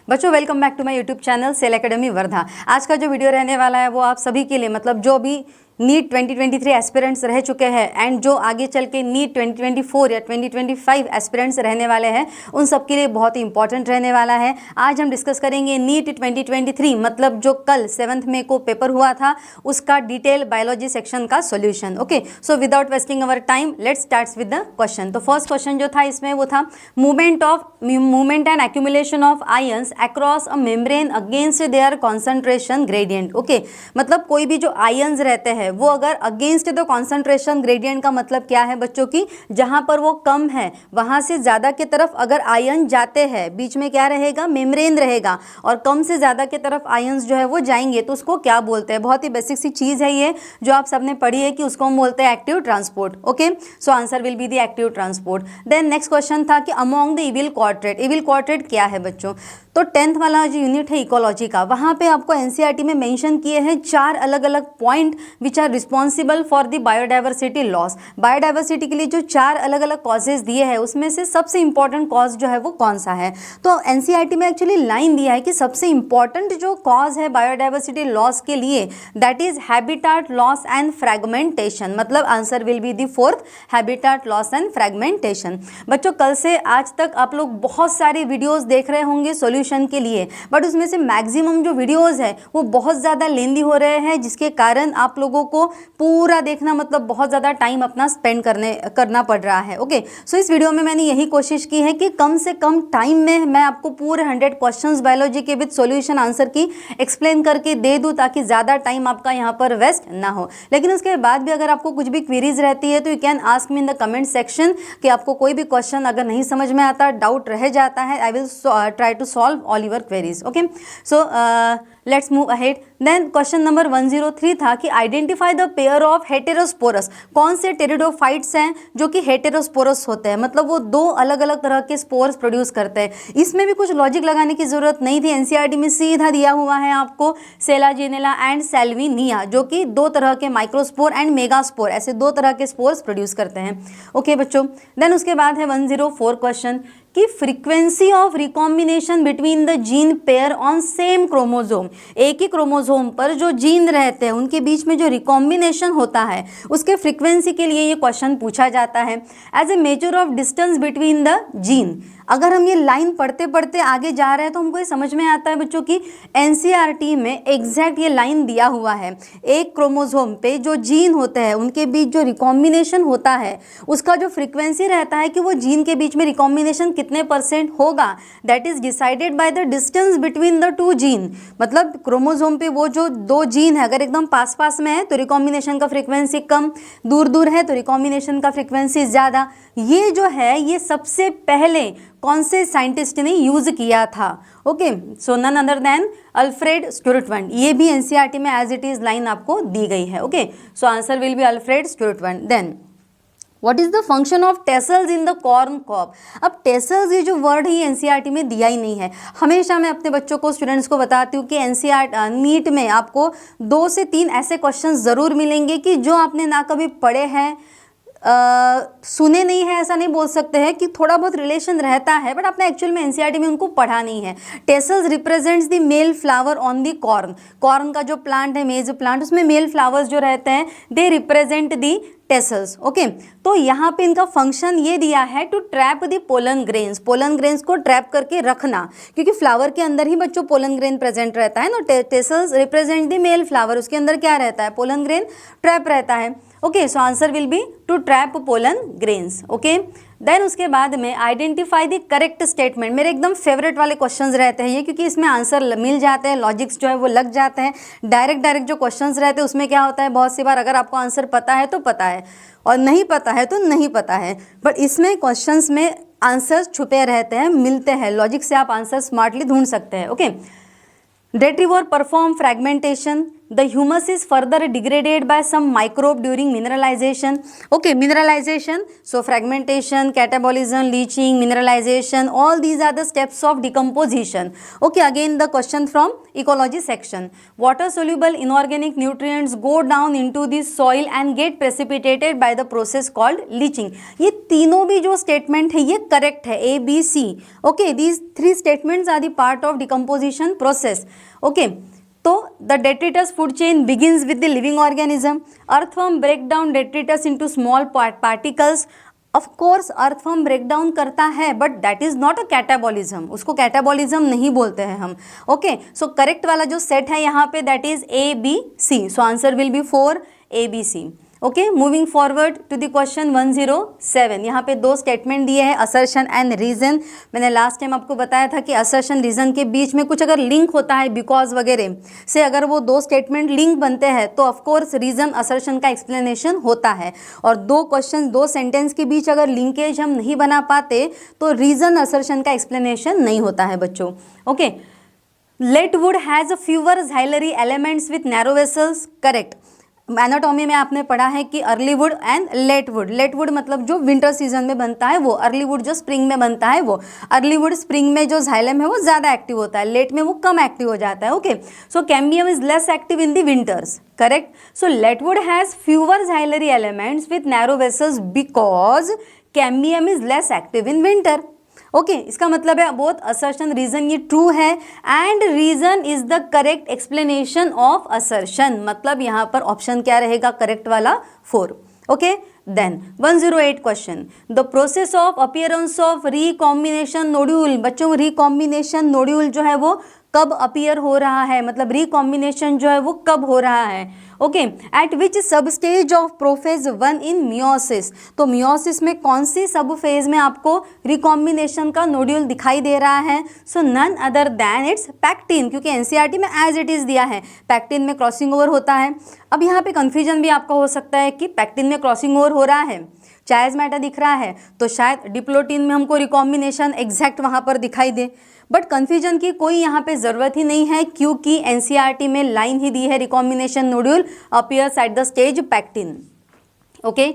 बच्चों welcome back to my YouTube channel cell academy Wardha. आज का जो वीडियो रहने वाला है वो आप सभी के लिए मतलब जो भी नीट 2023 एस्पिरेंट्स रह चुके हैं एंड जो आगे चल के नीट 2024 या 2025 एस्पिरेंट्स रहने वाले हैं उन सब के लिए बहुत ही इंपॉर्टेंट रहने वाला है। आज हम डिस्कस करेंगे नीट 2023 मतलब जो कल 7 मई को पेपर हुआ था उसका डिटेल बायोलॉजी सेक्शन का solution. Okay, so without wasting our time let's start with the question. तो फर्स्ट क्वेश्चन जो था इसमें वो था movement and accumulation of ions across a membrane against their concentration gradient. Okay, मतलब कोई भी जो आयंस रहते हैं वो अगर अगेंस्ट द कॉन्सेंट्रेशन ग्रेडियंट का मतलब क्या है बच्चों की, जहां पर वो कम है वहां से ज्यादा की तरफ अगर आयन जाते हैं बीच में क्या रहेगा, मेम्ब्रेन रहेगा, और कम से ज्यादा की तरफ आयंस जो है वो जाएंगे तो उसको क्या बोलते हैं। बहुत ही बेसिक सी चीज है ये जो आप सबने पढ़ी है कि उसको हम बोलते हैं active transport. Okay, so answer will be the active transport. Then next question था कि among the evil quartet. Evil quartet क्या है बच्चों, तो 10th वाला जो यूनिट है इकोलॉजी का वहां पे आपको एनसीईआरटी में मेंशन किए हैं 4 अलग अलग point which are responsible for the biodiversity loss. Biodiversity के लिए जो 4 अलग अलग कॉजेज दिए हैं उसमें से सबसे इंपॉर्टेंट कॉज जो है वो कौन सा है। तो एनसीईआरटी में एक्चुअली लाइन दिया है कि सबसे इंपॉर्टेंट जो कॉज है बायोडाइवर्सिटी लॉस के लिए that is habitat loss and fragmentation. मतलब answer will be the 4th, habitat loss and fragmentation. बच्चों कल से आज तक आप लोग बहुत सारे वीडियोस देख रहे होंगे सॉल्यूशन के लिए, बट उसमें से मैक्सिमम जो वीडियोस है वो बहुत ज़्यादा लेंदी हो रहे हैं जिसके कारण आप लोगों को पूरा देखना मतलब बहुत ज़्यादा टाइम अपना स्पेंड करना पड़ रहा है। ओके, सो इस वीडियो में मैंने यही कोशिश की है कि कम से कम टाइम में मैं आपको पूरे 100 क्वेश्चंस बायोलॉजी के विद सॉल्यूशन आंसर की एक्सप्लेन करके दे दूं ताकि ज़्यादा टाइम आपका यहाँ पर वेस्ट ना हो। लेकिन उसके बाद भी अगर आपको कुछ भी क्वेरीज रहती है तो you can ask me in the comment section कि आपको कोई भी क्वेश्चन अगर नहीं समझ में आता, डाउट रह जाता है, I will try to solve all your queries. Okay, so let's move ahead. Then question number 103 था कि identify the pair of heterosporous। कौन से टेरिडोफाइट्स हैं जो कि हेटेरोस्पोरस होते हैं, मतलब वो 2 अलग अलग तरह के स्पोर्स प्रोड्यूस करते हैं। इसमें भी कुछ लॉजिक लगाने की जरूरत नहीं थी, एनसीईआरटी में सीधा दिया हुआ है आपको सेलाजिनेला एंड सेल्विनिया जो कि 2 तरह के माइक्रोस्पोर एंड मेगास्पोर ऐसे 2 तरह के स्पोर्स प्रोड्यूस करते हैं। ओके बच्चों, देन उसके बाद है 104 क्वेश्चन कि frequency of recombination between the gene pair on same chromosome. एक ही क्रोमोसोम पर जो जीन रहते हैं उनके बीच में जो रिकॉम्बिनेशन होता है उसके फ्रीक्वेंसी के लिए ये क्वेश्चन पूछा जाता है। As a measure of distance between the gene, अगर हम ये लाइन पढ़ते पढ़ते आगे जा रहे हैं तो हमको ये समझ में आता है बच्चों की एनसीईआरटी में एग्जैक्ट ये लाइन दिया हुआ है। एक क्रोमोसोम पे जो जीन होते हैं उनके बीच जो रिकॉम्बिनेशन होता है उसका जो फ्रीक्वेंसी रहता है कि वो जीन के बीच में रिकॉम्बिनेशन कितने % होगा, that is decided by the distance between the 2 gene. मतलब क्रोमोसोम पे वो जो 2 जीन है अगर एकदम पास पास में है तो रिकॉम्बिनेशन का फ्रीक्वेंसी कम, दूर दूर है तो रिकॉम्बिनेशन का फ्रीक्वेंसी ज़्यादा। ये जो है ये सबसे पहले कौन से साइंटिस्ट ने यूज किया था। ओके, सो नन अदर देन अल्फ्रेड स्टुरटवन। ये भी एनसीईआरटी में एज इट इज लाइन आपको दी गई है। Okay, so answer will be Alfred Sturtevant. Then what is the function of tassels in the corn cob. अब टेसल्स ये जो वर्ड है एनसीईआरटी में दिया ही नहीं है। हमेशा मैं अपने बच्चों को स्टूडेंट्स को बताती हूँ कि एनसीईआरटी नीट में आपको 2 से 3 ऐसे क्वेश्चन ज़रूर मिलेंगे कि जो आपने ना कभी पढ़े हैं, सुने नहीं है ऐसा नहीं बोल सकते हैं कि थोड़ा बहुत रिलेशन रहता है बट आपने एक्चुअल में एनसीईआरटी में उनको पढ़ा नहीं है। Tassels represents the male flower on the corn. Corn का जो प्लांट है, मेज प्लांट, उसमें मेल फ्लावर्स जो रहते हैं they represent the tassels. Okay, तो यहाँ पे इनका फंक्शन ये दिया है to trap the pollen grains. Pollen grains को ट्रैप करके रखना, क्योंकि फ्लावर के अंदर ही बच्चों पोलन ग्रेन प्रेजेंट रहता है ना। Tassels represent the male flower, उसके अंदर क्या रहता है, पोलन ग्रेन ट्रैप रहता है। Okay, so answer will be to trap pollen grains. Okay, then उसके बाद में आइडेंटिफाई द करेक्ट स्टेटमेंट। मेरे एकदम फेवरेट वाले क्वेश्चंस रहते हैं ये, क्योंकि इसमें आंसर मिल जाते हैं, लॉजिक्स जो है वो लग जाते हैं। डायरेक्ट जो क्वेश्चंस रहते हैं उसमें क्या होता है, बहुत सी बार अगर आपको आंसर पता है तो पता है और नहीं पता है तो नहीं पता है, बट इसमें क्वेश्चंस में आंसर्स छुपे रहते हैं, मिलते हैं, लॉजिक से आप आंसर स्मार्टली ढूंढ सकते हैं। Okay, retriever perform fragmentation the humus is further degraded by some microbe during mineralization. Okay, mineralization, so fragmentation, catabolism, leaching, mineralization, all these are the steps of decomposition. Okay, again the question from ecology section. Water soluble inorganic nutrients go down into the soil and get precipitated by the process called leaching. ये तीनों भी जो statement है ये correct है, A, B, C. Okay, these three statements are the part of decomposition process. Okay, तो the detritus food chain begins with the living organism. Earthworm break down detritus into small particles. Of course earthworm break down करता है, but that is not a catabolism, उसको catabolism नहीं बोलते हैं हम. Okay, so correct वाला जो set है यहाँ पे that is A, B, C. So answer will be 4 A, B, C. Okay, moving forward to the question 107. यहाँ पे दो स्टेटमेंट दिए हैं, असर्शन एंड रीजन. मैंने लास्ट टाइम आपको बताया था कि असर्शन रीजन के बीच में कुछ अगर लिंक होता है, बिकॉज वगैरह से अगर वो दो स्टेटमेंट लिंक बनते हैं तो ऑफकोर्स रीजन असर्शन का एक्सप्लेनेशन होता है. और दो क्वेश्चन, दो सेंटेंस के बीच अगर लिंकेज हम नहीं बना पाते तो रीजन असर्शन का एक्सप्लेनेशन नहीं होता है बच्चों. Okay, late wood has a fewer xylary elements with narrow vessels. Correct. Anatomy में आपने पढ़ा है कि early wood and late wood. Late wood मतलब जो विंटर सीजन में बनता है वो, अर्ली वुड जो स्प्रिंग में बनता है वो. अर्ली वुड स्प्रिंग में जो झाइलम है वो ज़्यादा एक्टिव होता है, लेट में वो कम एक्टिव हो जाता है. Okay, so cambium is less active in the winters. Correct. So late wood has fewer xylary elements with narrow vessels because cambium is less active in winter. Okay, इसका मतलब है बोथ असर्शन रीजन ये true है and reason is the correct explanation of assertion. मतलब यहाँ पर option क्या रहेगा करेक्ट वाला 4. Okay, then 108 question. The process of appearance of recombination nodule. बच्चों, रिकॉम्बिनेशन नोड्यूल जो है वो कब अपीयर हो रहा है, मतलब रिकॉम्बिनेशन जो है वो कब हो रहा है. ओके, एट विच सब stage of prophase 1 in meiosis. तो मियोसिस में कौन सी सब फेज में आपको रिकॉम्बिनेशन का नोड्यूल दिखाई दे रहा है. So none other than it's pectin, क्योंकि एनसीईआरटी में एज इट इज़ दिया है पैक्टिन में क्रॉसिंग ओवर होता है. अब यहाँ पे कन्फ्यूजन भी आपका हो सकता है कि पैक्टिन में क्रॉसिंग ओवर हो रहा है, चायज मैटर दिख रहा है, तो शायद डिप्लोटिन में हमको रिकॉम्बिनेशन एग्जैक्ट वहाँ पर दिखाई दे. बट कन्फ्यूजन की कोई यहाँ पे ज़रूरत ही नहीं है क्योंकि एनसीईआरटी में लाइन ही दी है recombination nodule appears at the stage pectin. Okay,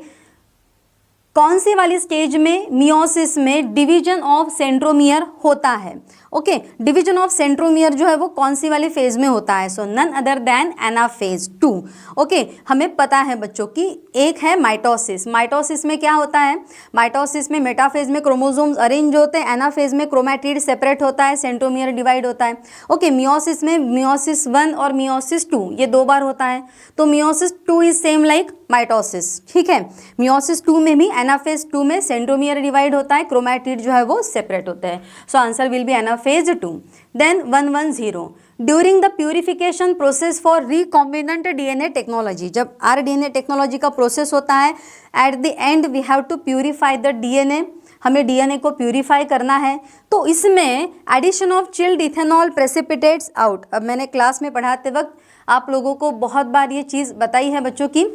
कौन सी वाली स्टेज में मियोसिस में डिवीजन ऑफ सेंट्रोमियर होता है. ओके, डिवीजन ऑफ सेंट्रोमियर जो है वो कौन सी वाली फेज में होता है. So none other than anaphase 2. Okay, हमें पता है बच्चों कि एक है माइटोसिस. माइटोसिस में क्या होता है, माइटोसिस में मेटाफेज में क्रोमोसोम्स अरेंज होते हैं, एनाफेज में क्रोमैटिड सेपरेट होता है, सेंट्रोमियर डिवाइड होता है. ओके, मियोसिस में मियोसिस 1 और मियोसिस 2 ये 2 बार होता है. तो meiosis 2 is same like mitosis. ठीक है, मियोसिस 2 में भी एनाफेज 2 में सेंट्रोमियर डिवाइड होता है, क्रोमैटिड जो है वो सेपरेट होते हैं. So answer will be anaphase 2. Then 110. During the purification process for recombinant DNA technology. जब आरडीएनए टेक्नोलॉजी का प्रोसेस होता है, at the end we have to purify the DNA. हमें डीएनए को प्यूरिफाई करना है, तो इसमें addition of chilled ethanol precipitates out. अब मैंने क्लास में पढ़ाते वक्त आप लोगों को बहुत बार ये चीज़ बताई है बच्चों की,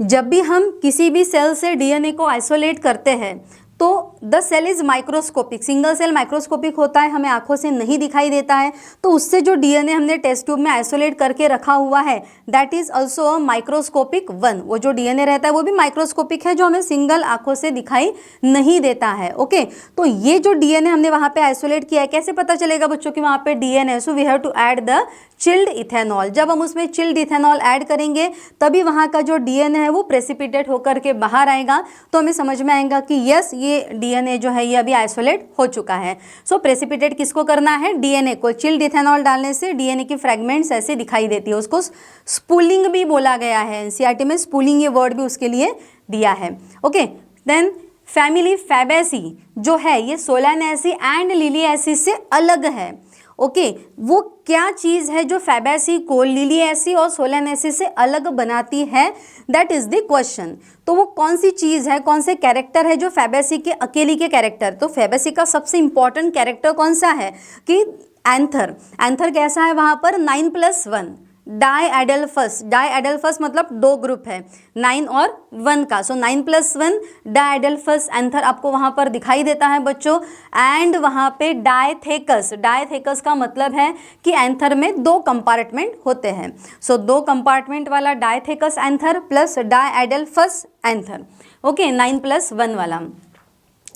जब भी हम किसी भी सेल से डीएनए को आइसोलेट करते हैं तो the cell is microscopic, single cell microscopic होता है, हमें आंखों से नहीं दिखाई देता है. तो उससे जो डीएनए हमने टेस्ट ट्यूब में आइसोलेट करके रखा हुआ है that is also a microscopic 1. वो जो डीएनए रहता है वो भी माइक्रोस्कोपिक है, जो हमें सिंगल आंखों से दिखाई नहीं देता है. ओके, तो ये जो डीएनए हमने वहाँ पे आइसोलेट किया है, कैसे पता चलेगा बच्चों कि वहाँ पे DNA. So we have to add the chilled ethanol. जब हम उसमें चिल्ड इथेनॉल ऐड करेंगे तभी वहाँ का जो डीएनए है वो प्रेसिपिटेट होकर के बाहर आएगा, तो हमें समझ में आएगा कि यस ये डीएनए जो है ये अभी आइसोलेट हो चुका है. सो प्रेसिपिटेट किसको करना है, डीएनए को. चिल्ड इथेनॉल डालने से डीएनए की फ्रेगमेंट्स ऐसे दिखाई देती है, उसको स्पूलिंग भी बोला गया है. एनसीईआरटी में स्पूलिंग ये वर्ड भी उसके लिए दिया है. ओके, देन फैमिली फैबेसी जो है ये सोलानेसी एंड लिलिएसी से अलग है. ओके, वो क्या चीज़ है जो फैबेसी को लिलिएसी और सोलानेसी से अलग बनाती है, दैट इज़ द क्वेश्चन. तो वो कौन सी चीज़ है, कौन से कैरेक्टर है जो फैबेसी के अकेली के कैरेक्टर. तो फैबेसी का सबसे इंपॉर्टेंट कैरेक्टर कौन सा है कि एंथर. एंथर कैसा है वहाँ पर 9+1. डाइएडल्फस, डाइएडल्फस मतलब दो ग्रुप है 9 और 1 का, सो 9 + 1 डाइएडल्फस एंथर आपको वहां पर दिखाई देता है बच्चों। एंड वहां पे डायथेकस, डायथेकस का मतलब है कि एंथर में दो कंपार्टमेंट होते हैं, सो दो कंपार्टमेंट वाला dithecous anther plus diadelphous anther. Okay, 9 + 1 वाला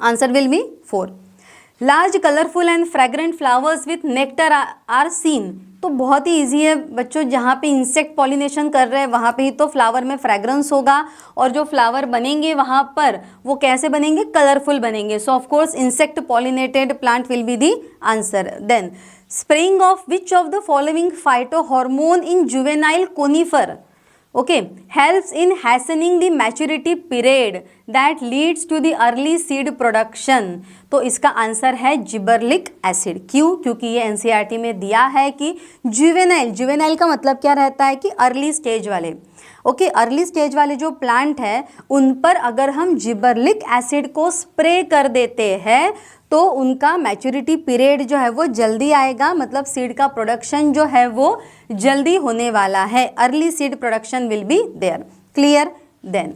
answer will be 4। Large colourful and fragrant flowers with nectar are seen, तो बहुत ही ईजी है बच्चों, जहाँ पे इंसेक्ट पॉलिनेशन कर रहे हैं वहाँ पे ही तो फ्लावर में फ्रेग्रेंस होगा, और जो फ्लावर बनेंगे वहाँ पर वो कैसे बनेंगे, कलरफुल बनेंगे। So of course insect pollinated plant will be the answer. Then spraying of which of the following phyto hormone in juvenile conifer, okay, helps in hastening the maturity period that leads to the early seed production। तो इसका answer है जिबरलिक acid. क्यों? क्योंकि ये NCERT में दिया है कि जुवेनाइल, जुवेनाइल का मतलब क्या रहता है कि अर्ली स्टेज वाले, ओके, अर्ली स्टेज वाले जो प्लांट है उन पर अगर हम जिबरलिक एसिड को स्प्रे कर देते हैं तो उनका मैच्योरिटी पीरियड जो है वो जल्दी आएगा, मतलब सीड का प्रोडक्शन जो है वो जल्दी होने वाला है। Early seed production will be there. Clear? Then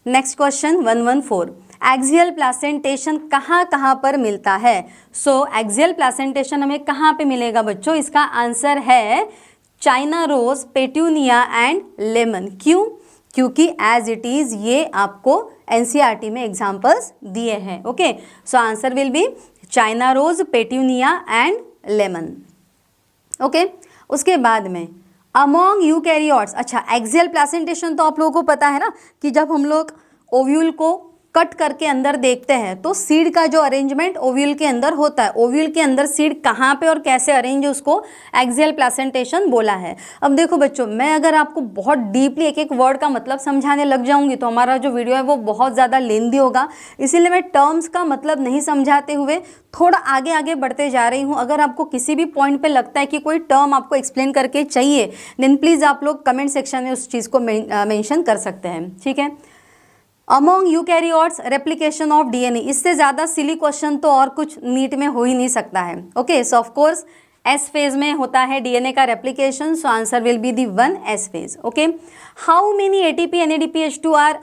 next question 114, axial placentation कहाँ कहाँ पर मिलता है? सो एक्सियल प्लासेंटेशन हमें कहाँ पे मिलेगा बच्चों? इसका आंसर है China rose, petunia and lemon. क्यों? क्योंकि एज इट इज ये आपको एनसीईआरटी में एग्जाम्पल्स दिए हैं। Okay, so answer will be China rose, petunia and lemon. Okay, उसके बाद में अमोंग यूकैरियोट्स, अच्छा एक्सियल प्लासेंटेशन तो आप लोगों को पता है ना कि जब हम लोग ओव्यूल को कट करके अंदर देखते हैं तो सीड का जो अरेंजमेंट ओव्यूल के अंदर होता है, ओव्यूल के अंदर सीड कहाँ पे और कैसे अरेंज है उसको एक्सियल प्लासेंटेशन बोला है। अब देखो बच्चों, मैं अगर आपको बहुत डीपली एक एक वर्ड का मतलब समझाने लग जाऊंगी तो हमारा जो वीडियो है वो बहुत ज़्यादा लेंदी होगा, इसीलिए मैं टर्म्स का मतलब नहीं समझाते हुए थोड़ा आगे आगे बढ़ते जा रही हूँ। अगर आपको किसी भी पॉइंट पे लगता है कि कोई टर्म आपको एक्सप्लेन करके चाहिए देन प्लीज़ आप लोग कमेंट सेक्शन में उस चीज़ को मेंशन कर सकते हैं, ठीक है। Among eukaryotes replication of DNA, इससे ज़्यादा सिली क्वेश्चन तो और कुछ नीट में हो ही नहीं सकता है। Okay, so of course S phase में होता है डीएनए का replication, so answer will be the 1 S phase. Okay, how many ATP NADPH2 are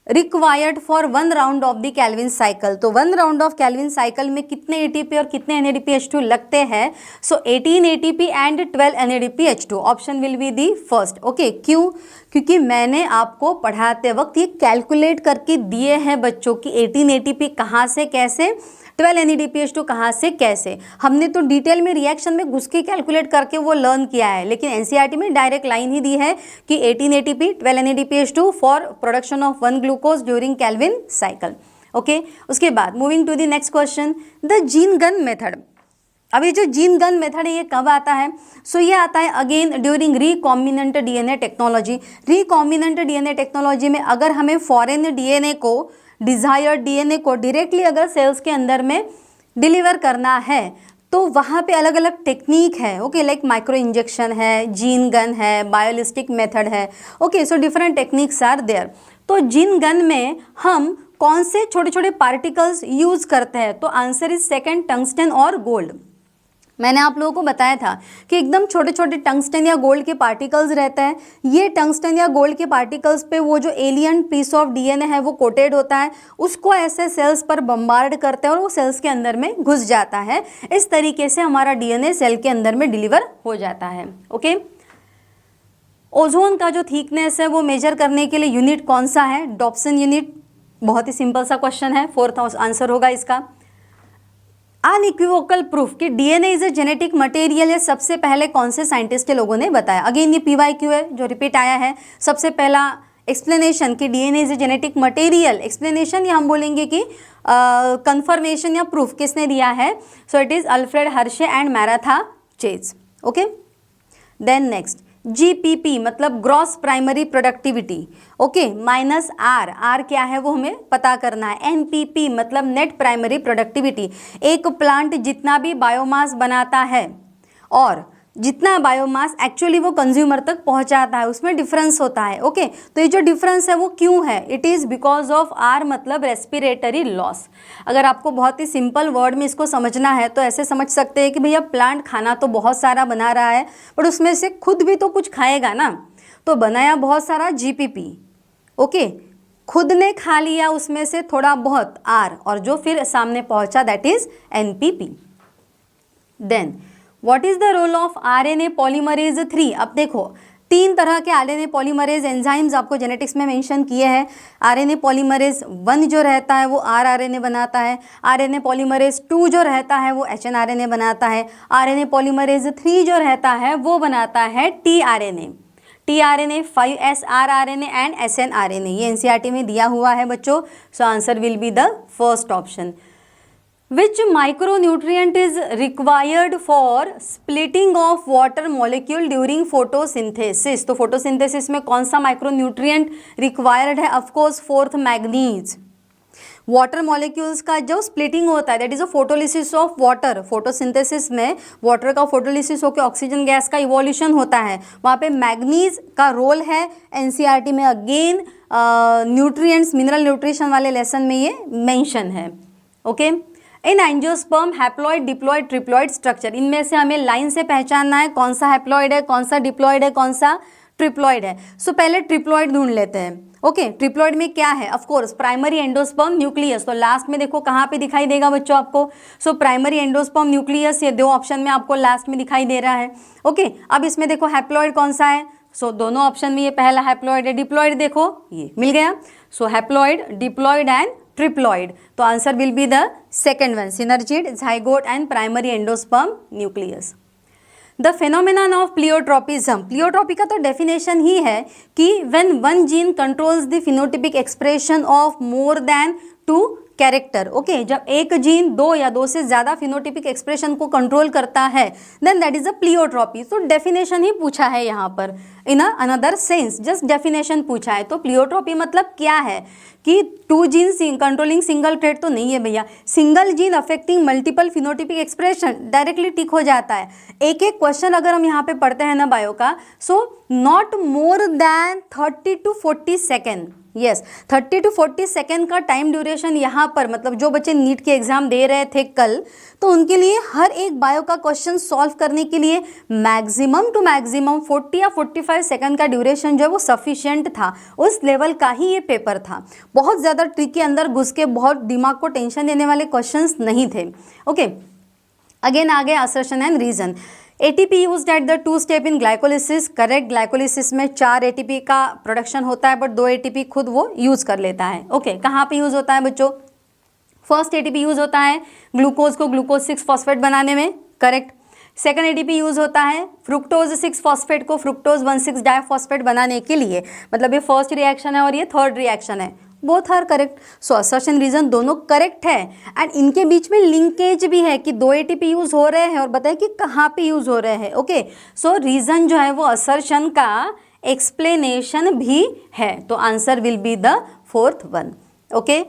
required for 1 round of the Calvin cycle? तो 1 राउंड ऑफ कैल्विन साइकिल में कितने ATP और कितने NADPH2 लगते हैं? सो 18 ATP and 12 NADPH2, option will be the first. Okay, क्यों? क्योंकि मैंने आपको पढ़ाते वक्त ये कैलकुलेट करके दिए हैं बच्चों की 18 एटीपी कहाँ से कैसे, 12 NADPH2 कहाँ से कैसे। हमने तो डिटेल में रिएक्शन में घुस के कैलकुलेट करके वो लर्न किया है, लेकिन एनसीईआरटी में डायरेक्ट लाइन ही दी है कि 18 ATP 12 NADPH2 for production of 1 glucose during Calvin cycle. Okay, उसके बाद moving to the next question, the gene gun method. अब ये जो जीन गन मेथड है ये कब आता है? सो ये आता है again during recombinant DNA technology. Recombinant DNA technology में अगर हमें फॉरेन डीएनए को, डिज़ायर्ड डीएनए को डायरेक्टली अगर सेल्स के अंदर में डिलीवर करना है तो वहाँ पे अलग अलग टेक्निक है। ओके, लाइक माइक्रो इंजेक्शन है, जीन गन है, बायोलिस्टिक मेथड है। Okay, so different techniques are there. तो जीन गन में हम कौन से छोटे छोटे पार्टिकल्स यूज़ करते हैं? तो आंसर इज सेकेंड, टंगस्टन और गोल्ड। मैंने आप लोगों को बताया था कि एकदम छोटे छोटे टंगस्टन या गोल्ड के पार्टिकल्स रहते हैं। ये टंगस्टन या गोल्ड के पार्टिकल्स पे वो जो एलियन पीस ऑफ डीएनए है वो कोटेड होता है, उसको ऐसे सेल्स पर बम्बार्ड करते हैं और वो सेल्स के अंदर में घुस जाता है। इस तरीके से हमारा डीएनए सेल के अंदर में डिलीवर हो जाता है। ओके, ओजोन का जो थिकनेस है वो मेजर करने के लिए यूनिट कौन सा है? Dobson unit. बहुत ही सिंपल सा क्वेश्चन है, 4th आंसर होगा इसका। अनइक्विवोकल प्रूफ कि DNA is a genetic material, ये सबसे पहले कौन से साइंटिस्ट के लोगों ने बताया? अगेन ये PYQ है जो रिपीट आया है। सबसे पहला एक्सप्लेनेशन कि DNA is a genetic material, explanation या हम बोलेंगे कि कंफर्मेशन या प्रूफ किसने दिया है? So it is Alfred Hershey and Martha Chase. Okay, then next GPP मतलब gross primary productivity. Okay, -R, R क्या है वो हमें पता करना है। NPP मतलब नेट प्राइमरी प्रोडक्टिविटी। एक प्लांट जितना भी बायोमास बनाता है और जितना बायोमास एक्चुअली वो कंज्यूमर तक पहुंचाता है, उसमें डिफरेंस होता है। ओके, तो ये जो डिफरेंस है वो क्यों है? It is because of are मतलब रेस्पिरेटरी लॉस। अगर आपको बहुत ही सिंपल वर्ड में इसको समझना है तो ऐसे समझ सकते हैं कि भैया प्लांट खाना तो बहुत सारा बना रहा है, पर उसमें से खुद भी तो कुछ खाएगा ना, तो बनाया बहुत सारा जीपीपी, ओके, खुद ने खा लिया उसमें से थोड़ा बहुत आर, और जो फिर सामने पहुंचा that is NPP. Then what is the role of RNA polymerase 3? अब देखो 3 तरह के आरएनए पॉलीमरेज एंजाइम्स आपको जेनेटिक्स में मेंशन किए हैं। आरएनए पॉलीमरेज 1 जो रहता है वो आरआरएनए बनाता है, आरएनए पॉलीमरेज 2 जो रहता है वो एचएनआरएनए बनाता है, आरएनए पॉलीमरेज 3 जो रहता है वो बनाता है tRNA, tRNA, 5S rRNA and snRNA. ये एनसीईआरटी में दिया हुआ है बच्चों। So answer will be the first option. Which micronutrient is required for splitting of water molecule during photosynthesis? तो photosynthesis में कौन सा माइक्रोन्यूट्रिएंट रिक्वायर्ड है? Of course fourth manganese. Water molecules का जो स्प्लिटिंग होता है that is a photolysis of water. Photosynthesis में वाटर का फोटोलिसिस होकर ऑक्सीजन गैस का इवोल्यूशन होता है, वहाँ पे मैग्नीज का रोल है। एनसीईआरटी में अगेन न्यूट्रिएंट्स मिनरल न्यूट्रिशन वाले लेसन में ये मेंशन है। ओके, इन angiosperm haploid, diploid, triploid structure, इनमें से हमें लाइन से पहचानना है कौन सा हैप्लॉइड है, कौन सा डिप्लॉइड है, कौन सा ट्रिप्लॉइड है। सो पहले ट्रिप्लॉइड ढूंढ लेते हैं। ओके, ट्रिप्लॉइड में क्या है? Of course primary endosperm nucleus. तो लास्ट में देखो कहाँ पे दिखाई देगा बच्चों आपको? सो प्राइमरी एंडोस्पर्म न्यूक्लियस, ये 2 ऑप्शन में आपको लास्ट में दिखाई दे रहा है। ओके, अब इसमें देखो हैप्लॉइड कौन सा है? सो दोनों ऑप्शन में ये पहला हैप्लॉइड है, डिप्लॉइड देखो ये मिल गया। So haploid, diploid and triploid. तो answer will be the second one, synergid, zygote and primary endosperm nucleus. The phenomenon of pleiotropism, pleiotropy का तो डेफिनेशन ही है कि when one gene controls the phenotypic expression of more than 2 character. Okay, जब एक gene 2 या 2 से ज़्यादा फिनोटिपिक एक्सप्रेशन को कंट्रोल करता है then that is a pleiotropy. तो डेफिनेशन ही पूछा है यहाँ पर, in another sense just definition पूछा है। तो प्लियोट्रोपी मतलब क्या है कि 2 जीन कंट्रोलिंग सिंगल ट्रेट तो नहीं है भैया, single gene affecting multiple phenotypic expression, directly tick हो जाता है। एक एक क्वेश्चन अगर हम यहाँ पे पढ़ते हैं ना बायो का, so not more than 30 to 40 second, yes 30 to 40 second का टाइम ड्यूरेशन यहाँ पर, मतलब जो बच्चे नीट के एग्जाम दे रहे थे कल, तो उनके लिए हर एक बायो का क्वेश्चन सॉल्व करने के लिए मैक्सिमम टू मैक्सिमम 40 या 45 सेकेंड का ड्यूरेशन जो है वो सफिशिएंट था। उस लेवल का ही ये पेपर था। बहुत ज़्यादा ट्रिक के अंदर घुस के बहुत दिमाग को टेंशन देने वाले क्वेश्चंस नहीं थे। ओके, अगेन आगे assertion and reason. ATP used at the 2 step in glycolysis, correct. Glycolysis में 4 एटीपी का प्रोडक्शन होता है बट 2 एटीपी खुद वो यूज कर लेता है। ओके, कहाँ पे यूज होता है बच्चों? फर्स्ट एटीपी यूज होता है ग्लूकोज को ग्लूकोज 6 फॉस्फेट बनाने में, करेक्ट। सेकंड एटीपी यूज होता है फ्रुक्टोज 6 फॉस्फेट को फ्रुक्टोज 1,6 डाइफॉस्फेट बनाने के लिए। मतलब ये फर्स्ट रिएक्शन है और ये थर्ड रिएक्शन है, both are correct. So assertion reason दोनों करेक्ट है एंड इनके बीच में लिंकेज भी है कि 2 एटीपी यूज हो रहे हैं और बताए कि कहाँ पे यूज हो रहे हैं। ओके, सो रीजन जो है वो असर्शन का एक्सप्लेनेशन भी है। तो answer will be the fourth one. Okay,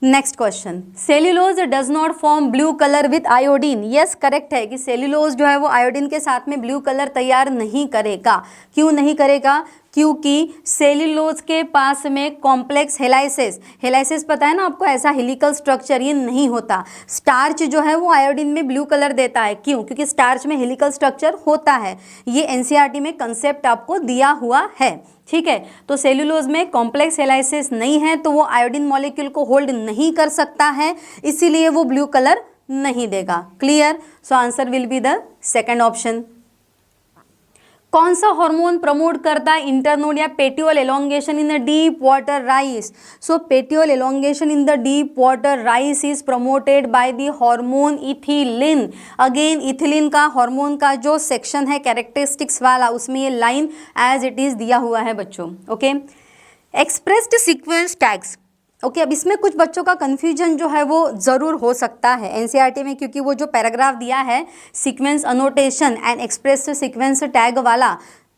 next question, cellulose does not form blue colour with iodine. Yes, correct है कि सेल्यूलोज जो है वो आयोडीन के साथ में ब्लू कलर तैयार नहीं करेगा। क्यों नहीं करेगा? क्योंकि सेल्यूलोज के पास में कॉम्प्लेक्स हेलाइसिस, हेलाइसिस पता है ना आपको, ऐसा हेलिकल स्ट्रक्चर ये नहीं होता। स्टार्च जो है वो आयोडीन में ब्लू कलर देता है। क्यों? क्योंकि स्टार्च में हेलिकल स्ट्रक्चर होता है। ये एनसीईआरटी में कंसेप्ट आपको दिया हुआ है, ठीक है। तो सेल्यूलोज में कॉम्प्लेक्स हेलाइसिस नहीं है तो वो आयोडीन मॉलिक्यूल को होल्ड नहीं कर सकता है, इसीलिए वो ब्लू कलर नहीं देगा। Clear? So answer will be the second option. कौन सा हार्मोन प्रमोट करता है इंटरनोड या petiole elongation in the deep water rice? So petiole elongation in the deep water rice is promoted by the hormone ethylene. Again ethylene का hormone का जो section है characteristics वाला, उसमें ये लाइन एज इट इज दिया हुआ है बच्चों। Okay, expressed sequence tags. Okay, अब इसमें कुछ बच्चों का कन्फ्यूजन जो है वो ज़रूर हो सकता है एनसीईआरटी में, क्योंकि वो जो पैराग्राफ दिया है sequence annotation and express sequence tag वाला,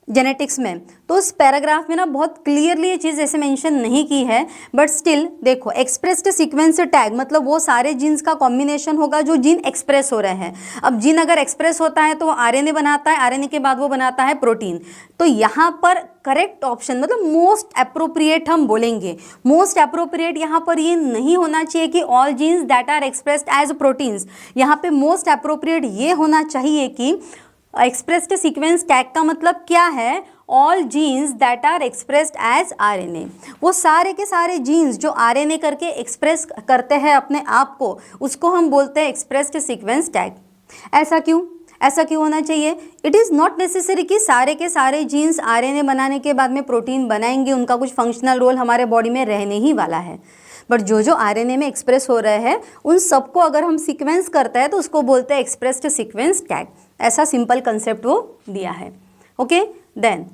जेनेटिक्स में। तो उस पैराग्राफ में ना बहुत क्लियरली ये चीज़ ऐसे मेंशन नहीं की है, बट स्टिल देखो एक्सप्रेस्ड सीक्वेंस टैग मतलब वो सारे जीन्स का कॉम्बिनेशन होगा जो जीन एक्सप्रेस हो रहे हैं। अब जीन अगर एक्सप्रेस होता है तो वो आरएनए बनाता है, आरएनए के बाद वो बनाता है प्रोटीन। तो यहाँ पर करेक्ट ऑप्शन मतलब मोस्ट अप्रोप्रिएट हम बोलेंगे, मोस्ट अप्रोप्रिएट यहाँ पर ये नहीं होना चाहिए कि all genes that are expressed as proteins. यहाँ पे मोस्ट अप्रोप्रिएट ये होना चाहिए कि एक्सप्रेस्ड सीक्वेंस टैग का मतलब क्या है, all genes that are expressed as RNA. वो सारे के सारे जीन्स जो आरएनए करके एक्सप्रेस करते हैं अपने आप को, उसको हम बोलते हैं एक्सप्रेस्ड सीक्वेंस टैग। ऐसा क्यों, ऐसा क्यों होना चाहिए? इट इज़ नॉट नेसेसरी कि सारे के सारे जीन्स आरएनए बनाने के बाद में प्रोटीन बनाएंगे, उनका कुछ फंक्शनल रोल हमारे बॉडी में रहने ही वाला है। बट जो आरएनए में एक्सप्रेस हो रहे हैं उन सबको अगर हम सीक्वेंस करते हैं तो उसको बोलते हैं एक्सप्रेस्ड सीक्वेंस टैग। ऐसा सिंपल कंसेप्ट वो दिया है। ओके, देन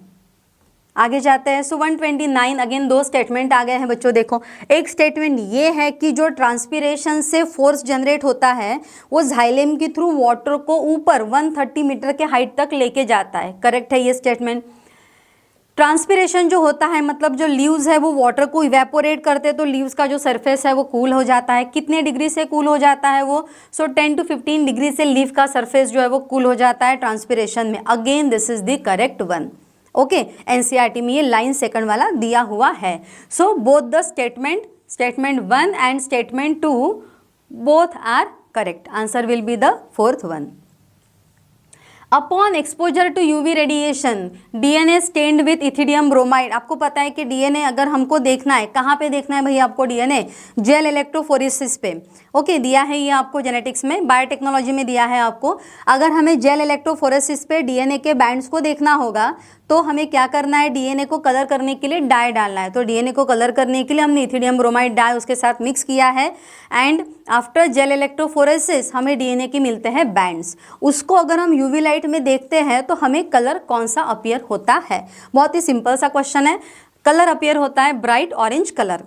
आगे जाते हैं। सो 129 अगेन दो स्टेटमेंट आ गए हैं बच्चों। देखो, एक स्टेटमेंट ये है कि जो ट्रांसपीरेशन से फोर्स जनरेट होता है वो जाइलेम के थ्रू वाटर को ऊपर 130 मीटर के हाइट तक लेके जाता है। करेक्ट है ये स्टेटमेंट। ट्रांसपीरेशन जो होता है मतलब जो लीव्स है वो वाटर को इवेपोरेट करते हैं, तो लीव्स का जो सरफेस है वो कूल हो जाता है। कितने डिग्री से कूल हो जाता है वो? 10 to 15 डिग्री से लीव का सरफेस जो है वो कूल हो जाता है ट्रांसपीरेशन में। Again this is the correct one. Okay, NCERT में ये लाइन सेकंड वाला दिया हुआ है। So both the statement 1 and statement 2 both are correct. Answer will be the fourth one. Upon exposure to UV radiation DNA stained with ethidium bromide. आपको पता है कि डीएनए अगर हमको देखना है, कहाँ पे देखना है भैया आपको डीएनए? जेल इलेक्ट्रोफोरेसिस पे। ओके, दिया है ये आपको जेनेटिक्स में, बायोटेक्नोलॉजी में दिया है आपको। अगर हमें जेल इलेक्ट्रोफोरेसिस पे डीएनए के बैंड्स को देखना होगा तो हमें क्या करना है? डीएनए को कलर करने के लिए डाई डालना है। तो डीएनए को कलर करने के लिए हमने इथिडियम ब्रोमाइड डाई उसके साथ मिक्स किया है एंड आफ्टर जेल इलेक्ट्रोफोरेसिस हमें डीएनए के मिलते हैं बैंड्स। उसको अगर हम यूवी लाइट में देखते हैं तो हमें कलर कौन सा अपीयर होता है? बहुत ही सिंपल सा क्वेश्चन है। कलर अपीयर होता है bright orange colour.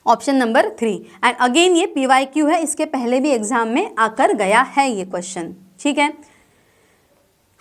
Option number 3। And again ये PYQ है, इसके पहले भी एग्जाम में आकर गया है ये क्वेश्चन। ठीक है,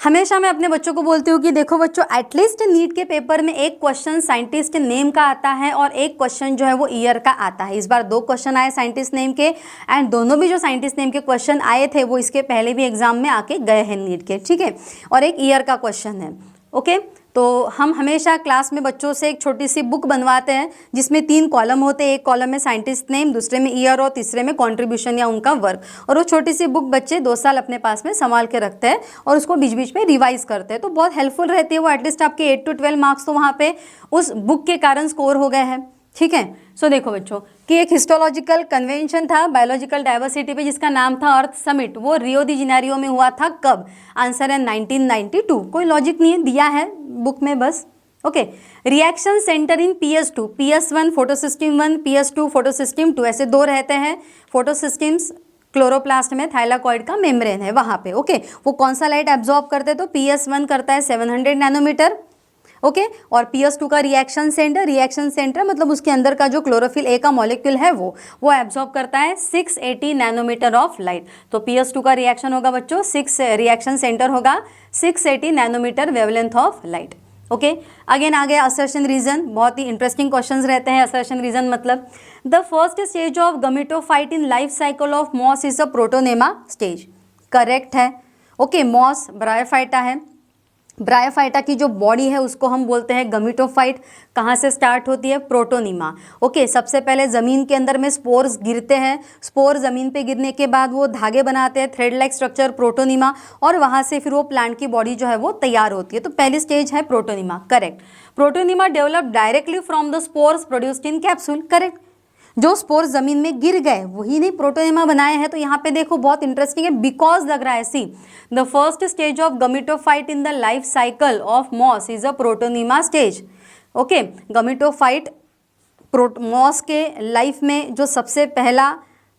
हमेशा मैं अपने बच्चों को बोलती हूँ कि देखो बच्चों, एटलीस्ट नीट के पेपर में एक क्वेश्चन साइंटिस्ट नेम का आता है और एक क्वेश्चन जो है वो ईयर का आता है। इस बार 2 क्वेश्चन आए साइंटिस्ट नेम के एंड दोनों भी जो साइंटिस्ट नेम के क्वेश्चन आए थे वो इसके पहले भी एग्जाम में आके गए हैं नीट के। ठीक है, और एक ईयर का क्वेश्चन है। ओके, तो हम हमेशा क्लास में बच्चों से एक छोटी सी बुक बनवाते हैं जिसमें 3 कॉलम होते हैं। एक कॉलम में साइंटिस्ट नेम, दूसरे में ईयर और तीसरे में कंट्रीब्यूशन या उनका वर्क। और वो छोटी सी बुक बच्चे 2 साल अपने पास में संभाल के रखते हैं और उसको बीच बीच में रिवाइज करते हैं। तो बहुत हेल्पफुल रहती है वो। एटलीस्ट आपके 8 to 12 मार्क्स तो वहाँ पे उस बुक के कारण स्कोर हो गए हैं। ठीक है, सो देखो बच्चों कि एक हिस्टोलॉजिकल कन्वेंशन था बायोलॉजिकल डाइवर्सिटी पे जिसका नाम था अर्थ समिट। वो रियो दी जेनेरियो में हुआ था। कब? आंसर है 1992। कोई लॉजिक नहीं है, दिया है बुक में बस। ओके, रिएक्शन सेंटर इन PS2, PS1 photosystem 1, PS2 photosystem 2, ऐसे 2 रहते हैं फोटोसिस्टम्स क्लोरोप्लास्ट में। थाइलाकॉइड का मेम्ब्रेन है वहाँ पे। ओके, वो कौन सा लाइट एब्जॉर्ब करते हैं? तो PS1 करता है 700 नैनोमीटर। ओके, और PS2 का रिएक्शन सेंटर मतलब उसके अंदर का जो क्लोरोफिल ए का मॉलिक्यूल है वो एब्जॉर्ब करता है 680 नैनोमीटर ऑफ लाइट। तो PS2 का रिएक्शन होगा बच्चों, रिएक्शन सेंटर होगा 680 nanometre wavelength of light. Okay, again आ गया असर्शन रीजन। बहुत ही इंटरेस्टिंग क्वेश्चंस रहते हैं असर्शन रीजन मतलब। The first stage of gametophyte in life cycle of moss is a protonema stage. Correct है। ओके, मॉस ब्रायोफाइटा है। ब्रायोफाइटा की जो बॉडी है उसको हम बोलते हैं गमीटोफाइट। कहाँ से स्टार्ट होती है? प्रोटोनिमा। ओके, सबसे पहले ज़मीन के अंदर में स्पोर्स गिरते हैं। स्पोर ज़मीन पे गिरने के बाद वो धागे बनाते हैं, थ्रेड लाइक स्ट्रक्चर प्रोटोनिमा, और वहाँ से फिर वो प्लांट की बॉडी जो है वो तैयार होती है। तो पहली स्टेज है protonema. Correct. Protonema develop directly from the spores produced in capsule. Correct. जो स्पोर जमीन में गिर गए वही नहीं प्रोटोनिमा बनाए हैं। तो यहाँ पे देखो बहुत इंटरेस्टिंग है, बिकॉज लग रहा है। See, the first stage of gametophyte in the life cycle of moss is a protonema stage. Okay, gametophyte moss के लाइफ में जो सबसे पहला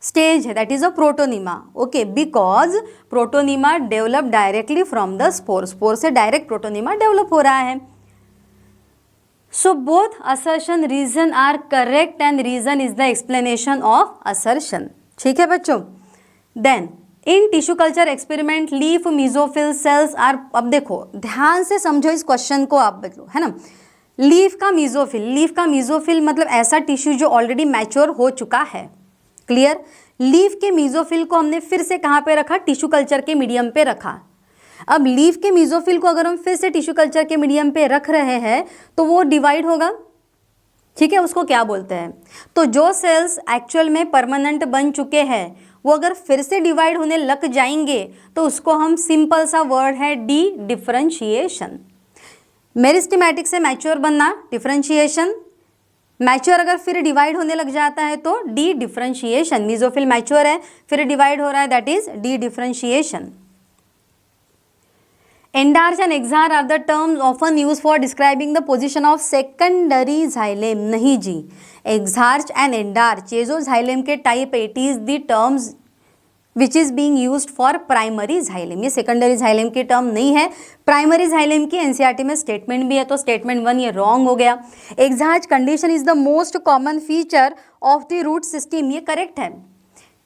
स्टेज है that is a protonema. Okay, because protonema develop directly from the spore. Spore से direct protonema develop हो रहा है। So both assertion reason are correct and reason is the explanation of assertion. ठीक है बच्चों। Then in tissue culture experiment leaf mesophyll cells are, अब देखो ध्यान से समझो इस क्वेश्चन को आप बदलो, है ना। लीफ का मीजोफिल मतलब ऐसा टिश्यू जो ऑलरेडी मैच्योर हो चुका है, क्लियर। लीफ के मीजोफिल को हमने फिर से कहाँ पे रखा, टिश्यू कल्चर के मीडियम पे रखा। अब लीफ के मीजोफिल को अगर हम फिर से टिश्यू कल्चर के मीडियम पे रख रहे हैं तो वो डिवाइड होगा, ठीक है, उसको क्या बोलते हैं। तो जो सेल्स एक्चुअल में परमानेंट बन चुके हैं वो अगर फिर से डिवाइड होने लग जाएंगे तो उसको हम, सिंपल सा वर्ड है डी डिफरेंशिएशन। मेरिस्टेमेटिक से मैच्योर बनना डिफरेंशिएशन, मैच्योर अगर फिर डिवाइड होने लग जाता है तो डी डिफरेंशिएशन। मीजोफिल मैच्योर है फिर डिवाइड हो रहा है, that is the differentiation. Endarch and exarch are the terms often used for describing the position of secondary xylem. नहीं जी, एक्सार्च एंड एंडार्च ये जो जाइलेम के टाइप है, it is the terms which is being used for primary xylem. ये secondary xylem की term नहीं है, प्राइमरी जाइलेम की एनसीईआरटी में स्टेटमेंट भी है, तो स्टेटमेंट 1 ये रॉन्ग हो गया। Exarch condition is the most common feature of the root system, ये करेक्ट है।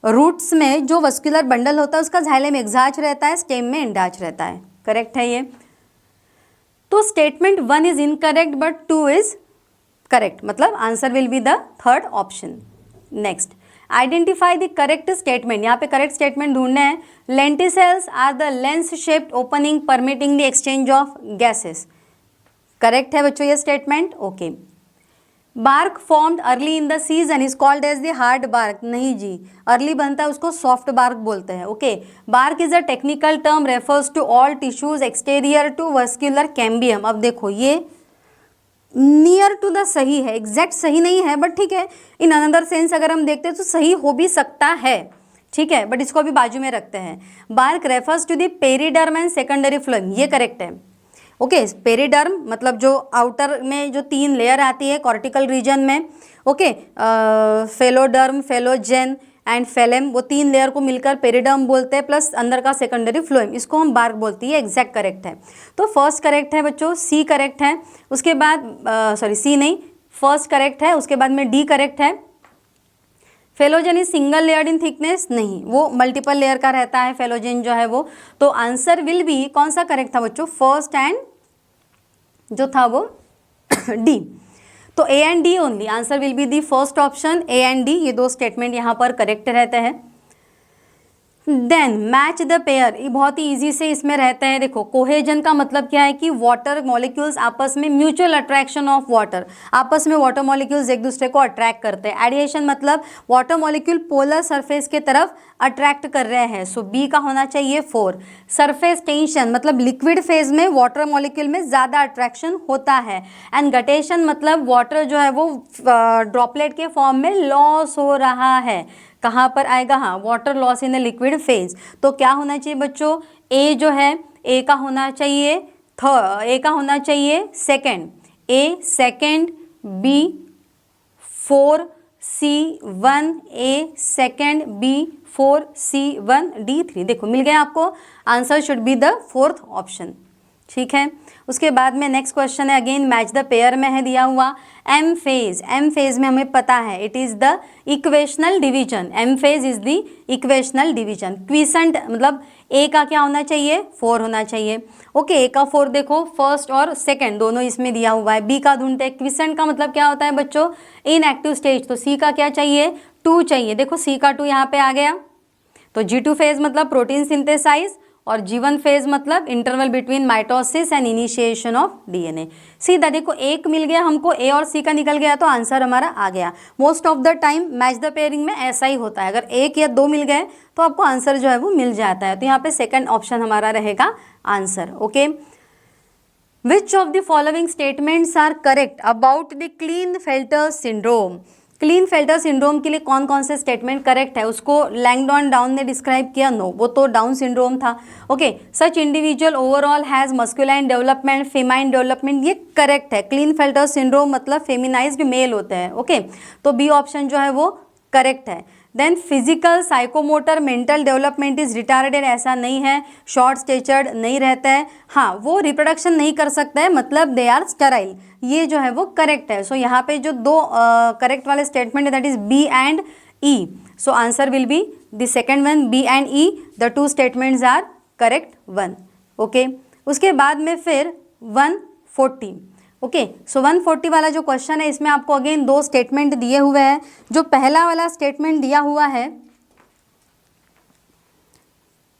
रूट्स में जो वस्कुलर बंडल होता है उसका जाइलेम एक्सार्च रहता है, स्टेम में एंडार्च रहता है, करेक्ट है ये। तो statement 1 is incorrect but 2 is correct, मतलब answer will be the third option. Next, identify the correct statement, यहाँ पे करेक्ट स्टेटमेंट ढूंढने हैं। Lenticels are the lens shaped opening permitting the exchange of gases, correct है बच्चों ये statement, okay. Bark formed early in the season is called as the hard bark, नहीं जी, early बनता है उसको सॉफ्ट बार्क बोलते हैं, okay. Bark is a technical term refers to all tissues exterior to vascular cambium. अब देखो ये नियर टू द सही है, एग्जैक्ट सही नहीं है बट ठीक है, इन अनदर सेंस अगर हम देखते हैं तो सही हो भी सकता है, ठीक है, बट इसको अभी बाजू में रखते हैं। Bark refers to the periderm and secondary phloem, ये करेक्ट है, ओके। पेरिडर्म मतलब जो आउटर में जो 3 लेयर आती है कॉर्टिकल रीजन में, okay, phelloderm, phellogen and phellem, वो 3 लेयर को मिलकर पेरिडर्म बोलते हैं, प्लस अंदर का सेकेंडरी फ्लोएम, इसको हम बार्क बोलती है, एग्जैक्ट करेक्ट है। तो फर्स्ट करेक्ट है बच्चों, सी करेक्ट है, उसके बाद सॉरी सी नहीं, फर्स्ट करेक्ट है, उसके बाद में डी करेक्ट है। Phellogen is single layered in thickness, नहीं, वो मल्टीपल लेयर का रहता है फेलोजेन जो है वो। तो आंसर विल बी, कौन सा करेक्ट था बच्चों, फर्स्ट एंड जो था वो डी। तो A and D only, answer will be the first option, A and D, ये 2 स्टेटमेंट यहाँ पर करेक्ट रहते हैं। देन मैच द पेयर, ये बहुत ही ईजी से इसमें रहते हैं। देखो कोहेजन का मतलब क्या है कि वाटर मॉलिक्यूल्स आपस में म्यूचुअल अट्रैक्शन ऑफ वाटर, आपस में वाटर मॉलिक्यूल्स एक दूसरे को अट्रैक्ट करते हैं। एडिएशन मतलब वाटर मॉलिक्यूल पोलर सरफेस के तरफ अट्रैक्ट कर रहे हैं, सो बी का होना चाहिए 4। सरफेस टेंशन मतलब लिक्विड फेज में वाटर मॉलिक्यूल में ज़्यादा अट्रैक्शन होता है। एंड गटेशन मतलब वाटर जो है वो ड्रॉपलेट के फॉर्म में लॉस हो रहा है, कहाँ पर आएगा, हाँ, water loss in a liquid phase. तो क्या होना चाहिए बच्चों, ए जो है ए का होना चाहिए ए का होना चाहिए सेकेंड, ए सेकेंड, बी 4, सी 1, ए सेकेंड, बी 4, सी 1, डी 3। देखो मिल गया आपको, answer should be the fourth option, ठीक है। उसके बाद में नेक्स्ट क्वेश्चन है, अगेन मैच द पेयर में है दिया हुआ। एम फेज में हमें पता है it is the equational division, M phase is the equational division. Quiescent मतलब ए का क्या होना चाहिए, 4 होना चाहिए, ओके। ए का 4 देखो, फर्स्ट और सेकंड दोनों इसमें दिया हुआ है। बी का ढूंढते हैं, क्विसेंट का मतलब क्या होता है बच्चों, इन एक्टिव स्टेज, तो सी का क्या चाहिए, 2 चाहिए। देखो सी का 2 यहाँ पे आ गया। तो G2 फेज मतलब प्रोटीन सिंथेसाइज, और G1 फेज मतलब interval between mitosis and initiation of DNA. सीधा देखो एक मिल गया हमको, ए और सी का निकल गया तो आंसर हमारा आ गया। Most of the time match the pairing में ऐसा ही होता है, अगर 1 या 2 मिल गए तो आपको आंसर जो है वो मिल जाता है। तो यहाँ पे सेकंड ऑप्शन हमारा रहेगा answer, okay. Which of the following statements are correct about the Klinefelter syndrome. Klinefelter syndrome के लिए कौन कौन से स्टेटमेंट करेक्ट है, उसको लैंगडॉन डाउन ने डिस्क्राइब किया, नो, वो तो डाउन सिंड्रोम था, okay. Such individual overall has masculine development, feminine development, ये करेक्ट है। क्लीनफेल्टर सिंड्रोम मतलब फेमिनाइज्ड मेल होते हैं, ओके। तो बी ऑप्शन जो है वो करेक्ट है। Then physical psychomotor mental development is retarded, ऐसा नहीं है। शॉर्ट स्टेचर्ड नहीं रहता है, हाँ वो रिप्रोडक्शन नहीं कर सकता है, मतलब दे आर स्टेराइल, ये जो है वो करेक्ट है। सो यहाँ पे जो 2 करेक्ट वाले स्टेटमेंट है that is B and E, so answer will be the second one B and E, the two statements are correct one. Okay, उसके बाद में फिर 140। ओके, सो 140 वाला जो क्वेश्चन है इसमें आपको अगेन दो स्टेटमेंट दिए हुए हैं। जो पहला वाला स्टेटमेंट दिया हुआ है,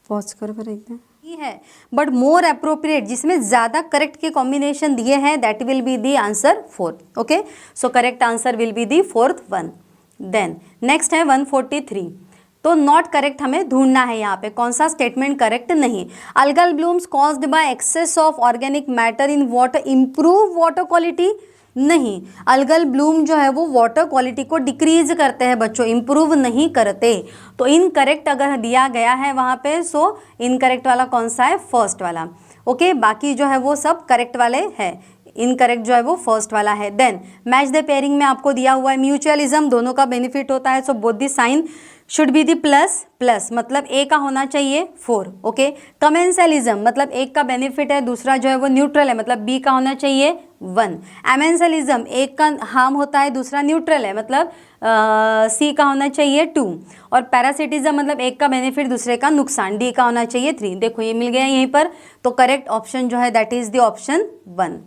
पॉज कर एकदम है, बट मोर अप्रोप्रिएट, जिसमें ज्यादा करेक्ट के कॉम्बिनेशन दिए हैं, that will be the answer 4। Okay, so correct answer will be the fourth one. Then next है 143। तो नॉट करेक्ट हमें ढूंढना है यहाँ पे, कौन सा स्टेटमेंट करेक्ट नहीं। Algal blooms caused by excess of organic matter in water improve water quality, नहीं, अल्गल ब्लूम जो है वो वाटर क्वालिटी को डिक्रीज करते हैं बच्चों, इम्प्रूव नहीं करते। तो इनकरेक्ट अगर दिया गया है वहाँ पे, सो इनकरेक्ट वाला कौन सा है, फर्स्ट वाला। ओके, बाकी जो है वो सब करेक्ट वाले हैं, इनकरेक्ट जो है वो फर्स्ट वाला है। देन मैच द पेयरिंग में आपको दिया हुआ है म्यूचुअलिज्म, दोनों का बेनिफिट होता है, so both the sign should be the plus plus, मतलब ए का होना चाहिए 4। ओके, कमेंसलिज्म मतलब एक का बेनिफिट है, दूसरा जो है वो न्यूट्रल है, मतलब बी का होना चाहिए 1। एमेंसलिज्म एक का हार्म होता है, दूसरा न्यूट्रल है, मतलब सी का होना चाहिए 2। और पैरासिटिज्म मतलब एक का बेनिफिट दूसरे का नुकसान, डी का होना चाहिए 3। देखो ये मिल गया यहीं पर, तो करेक्ट ऑप्शन जो है that is the option 1।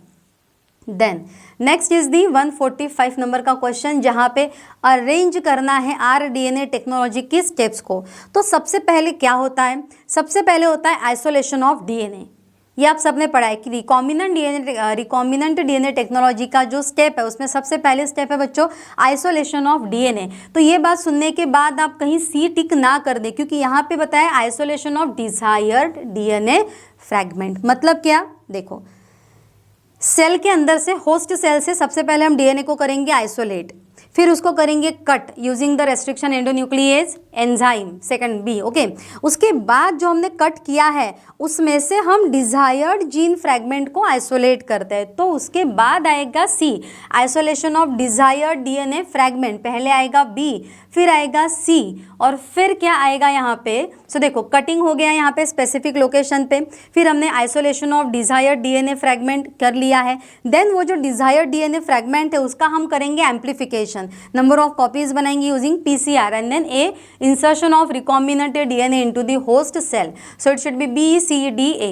Then next is the 145 number का क्वेश्चन, जहाँ पे अरेंज करना है rDNA टेक्नोलॉजी की स्टेप्स को। तो सबसे पहले क्या होता है, सबसे पहले होता है आइसोलेशन ऑफ DNA। ये आप सबने पढ़ा है कि रिकॉम्बिनेंट डीएनए टेक्नोलॉजी का जो स्टेप है उसमें सबसे पहले स्टेप है बच्चों आइसोलेशन ऑफ डीएनए। तो ये बात सुनने के बाद आप कहीं सी टिक ना कर दे, क्योंकि यहाँ पे बताया isolation of desired DNA fragment. मतलब क्या, देखो सेल के अंदर से, होस्ट सेल से सबसे पहले हम डीएनए को करेंगे आइसोलेट, फिर उसको करेंगे cut using the restriction endonuclease enzyme, second B. Okay, उसके बाद जो हमने कट किया है उसमें से हम डिजायर्ड जीन फ्रैगमेंट को आइसोलेट करते हैं, तो उसके बाद आएगा C, isolation of desired DNA fragment. पहले आएगा बी, फिर आएगा सी, और फिर क्या आएगा यहाँ पे, सो देखो कटिंग हो गया यहाँ पे स्पेसिफिक लोकेशन पे, फिर हमने isolation of desired DNA fragment कर लिया है। देन वो जो डिजायर्ड डीएनए फ्रैगमेंट है उसका हम करेंगे एम्प्लीफिकेशन, नंबर ऑफ कॉपीज बनाएंगे using PCR, and then a insertion of recombinant DNA into the host cell. So it should be BCDA,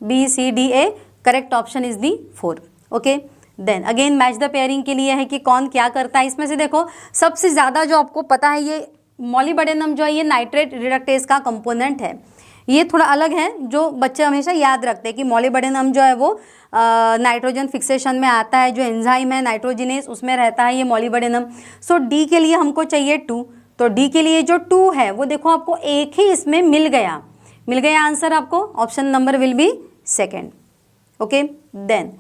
BCDA, correct option is the 4। Okay, then again match the pairing के लिए है कि कौन क्या करता है। इसमें से देखो सबसे ज़्यादा जो आपको पता है ये मॉलिबेडेनम जो है ये नाइट्रेट रिडक्टेज का कंपोनेंट है। ये थोड़ा अलग है, जो बच्चे हमेशा याद रखते हैं कि मॉलिबेडेनम जो है वो नाइट्रोजन फिक्सेशन में आता है, जो एंजाइम है नाइट्रोजिनेस उसमें रहता है ये मॉलिबेडेनम। सो डी के लिए हमको चाहिए 2, तो डी के लिए जो 2 है वो देखो आपको एक ही इसमें मिल गया आंसर आपको, option number will be second. Okay, then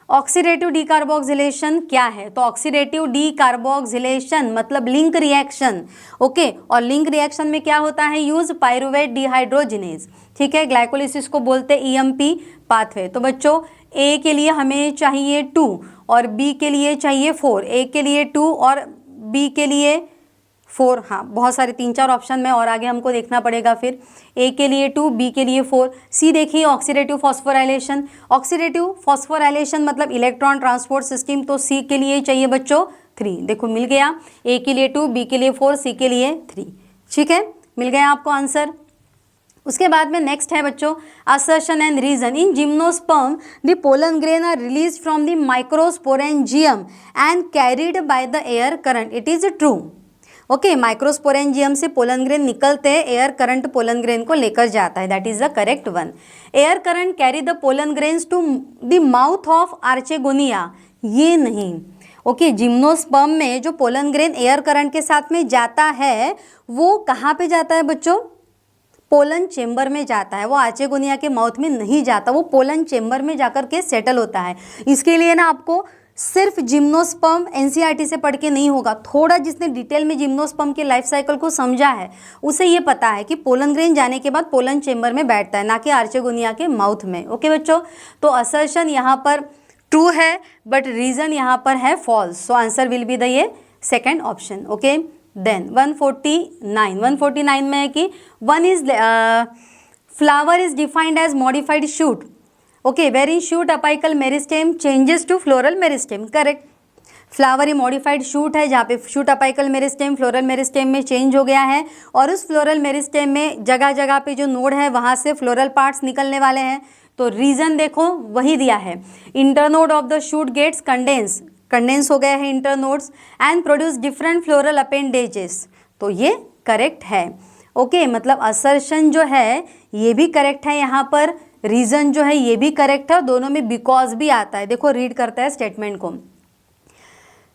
oxidative decarboxylation क्या है, तो ऑक्सीडेटिव डीकार्बोक्सिलेशन मतलब लिंक रिएक्शन। ओके, और लिंक रिएक्शन में क्या होता है, यूज पायरुवेट डिहाइड्रोजिनेज, ठीक है, ग्लाइकोलिसिस को बोलते हैं EMP पाथवे। तो बच्चों ए के लिए हमें चाहिए 2 और बी के लिए चाहिए 4, ए के लिए 2 और बी के लिए 4, हाँ बहुत सारे 3-4 ऑप्शन में और आगे हमको देखना पड़ेगा। फिर ए के लिए 2, बी के लिए 4। सी देखिए ऑक्सीडेटिव फॉस्फोराइलेशन, ऑक्सीडेटिव फॉस्फोराइलेशन मतलब इलेक्ट्रॉन ट्रांसपोर्ट सिस्टम, तो सी के लिए चाहिए बच्चों 3। देखो मिल गया, ए के लिए 2, बी के लिए 4, सी के लिए 3। ठीक है, मिल गया आपको आंसर। उसके बाद में नेक्स्ट है बच्चों assertion and reason. In gymnosperm the pollen grain are release from the microsporangium and carried by the air current, it is true. Okay, microsporangium से पोलन ग्रेन निकलते हैं, एयर करंट पोलन ग्रेन को लेकर जाता है, that is the correct one. Air current carry the pollen grains to the mouth of archegonia, ये नहीं। Okay, gymnosperm में जो पोलन ग्रेन एयर करंट के साथ में जाता है वो कहाँ पे जाता है बच्चों, पोलन चेम्बर में जाता है, वो आर्चेगोनिया के माउथ में नहीं जाता, वो पोलन चेम्बर में जाकर के सेटल होता है। इसके लिए ना आपको सिर्फ जिम्नोस्पर्म एनसीईआरटी से पढ़ के नहीं होगा, थोड़ा जिसने डिटेल में जिम्नोस्पर्म के लाइफ साइकिल को समझा है उसे ये पता है कि पोलन ग्रेन जाने के बाद पोलन चेम्बर में बैठता है, ना कि आर्चेगोनिया के माउथ में। ओके बच्चों, तो असर्शन यहाँ पर ट्रू है बट रीजन यहाँ पर है false, so answer will be the ये सेकेंड ऑप्शन। ओके, देन 149 में है कि one is flower is defined as modified shoot, okay, wherein shoot apical meristem changes to floral meristem, correct। Flower ये modified shoot है जहाँ पे shoot apical meristem floral meristem में change हो गया है और उस फ्लोरल मेरिस्टेम में जगह जगह पे जो नोड है वहाँ से फ्लोरल पार्ट्स निकलने वाले हैं। तो रीजन देखो वही दिया है, internode of the shoot gets condense हो गया है internodes and produce different floral appendages. तो ये करेक्ट है। ओके, मतलब असर्शन जो है ये भी करेक्ट है, यहाँ पर रीजन जो है ये भी करेक्ट है, दोनों में बिकॉज भी आता है। देखो रीड करता है स्टेटमेंट को।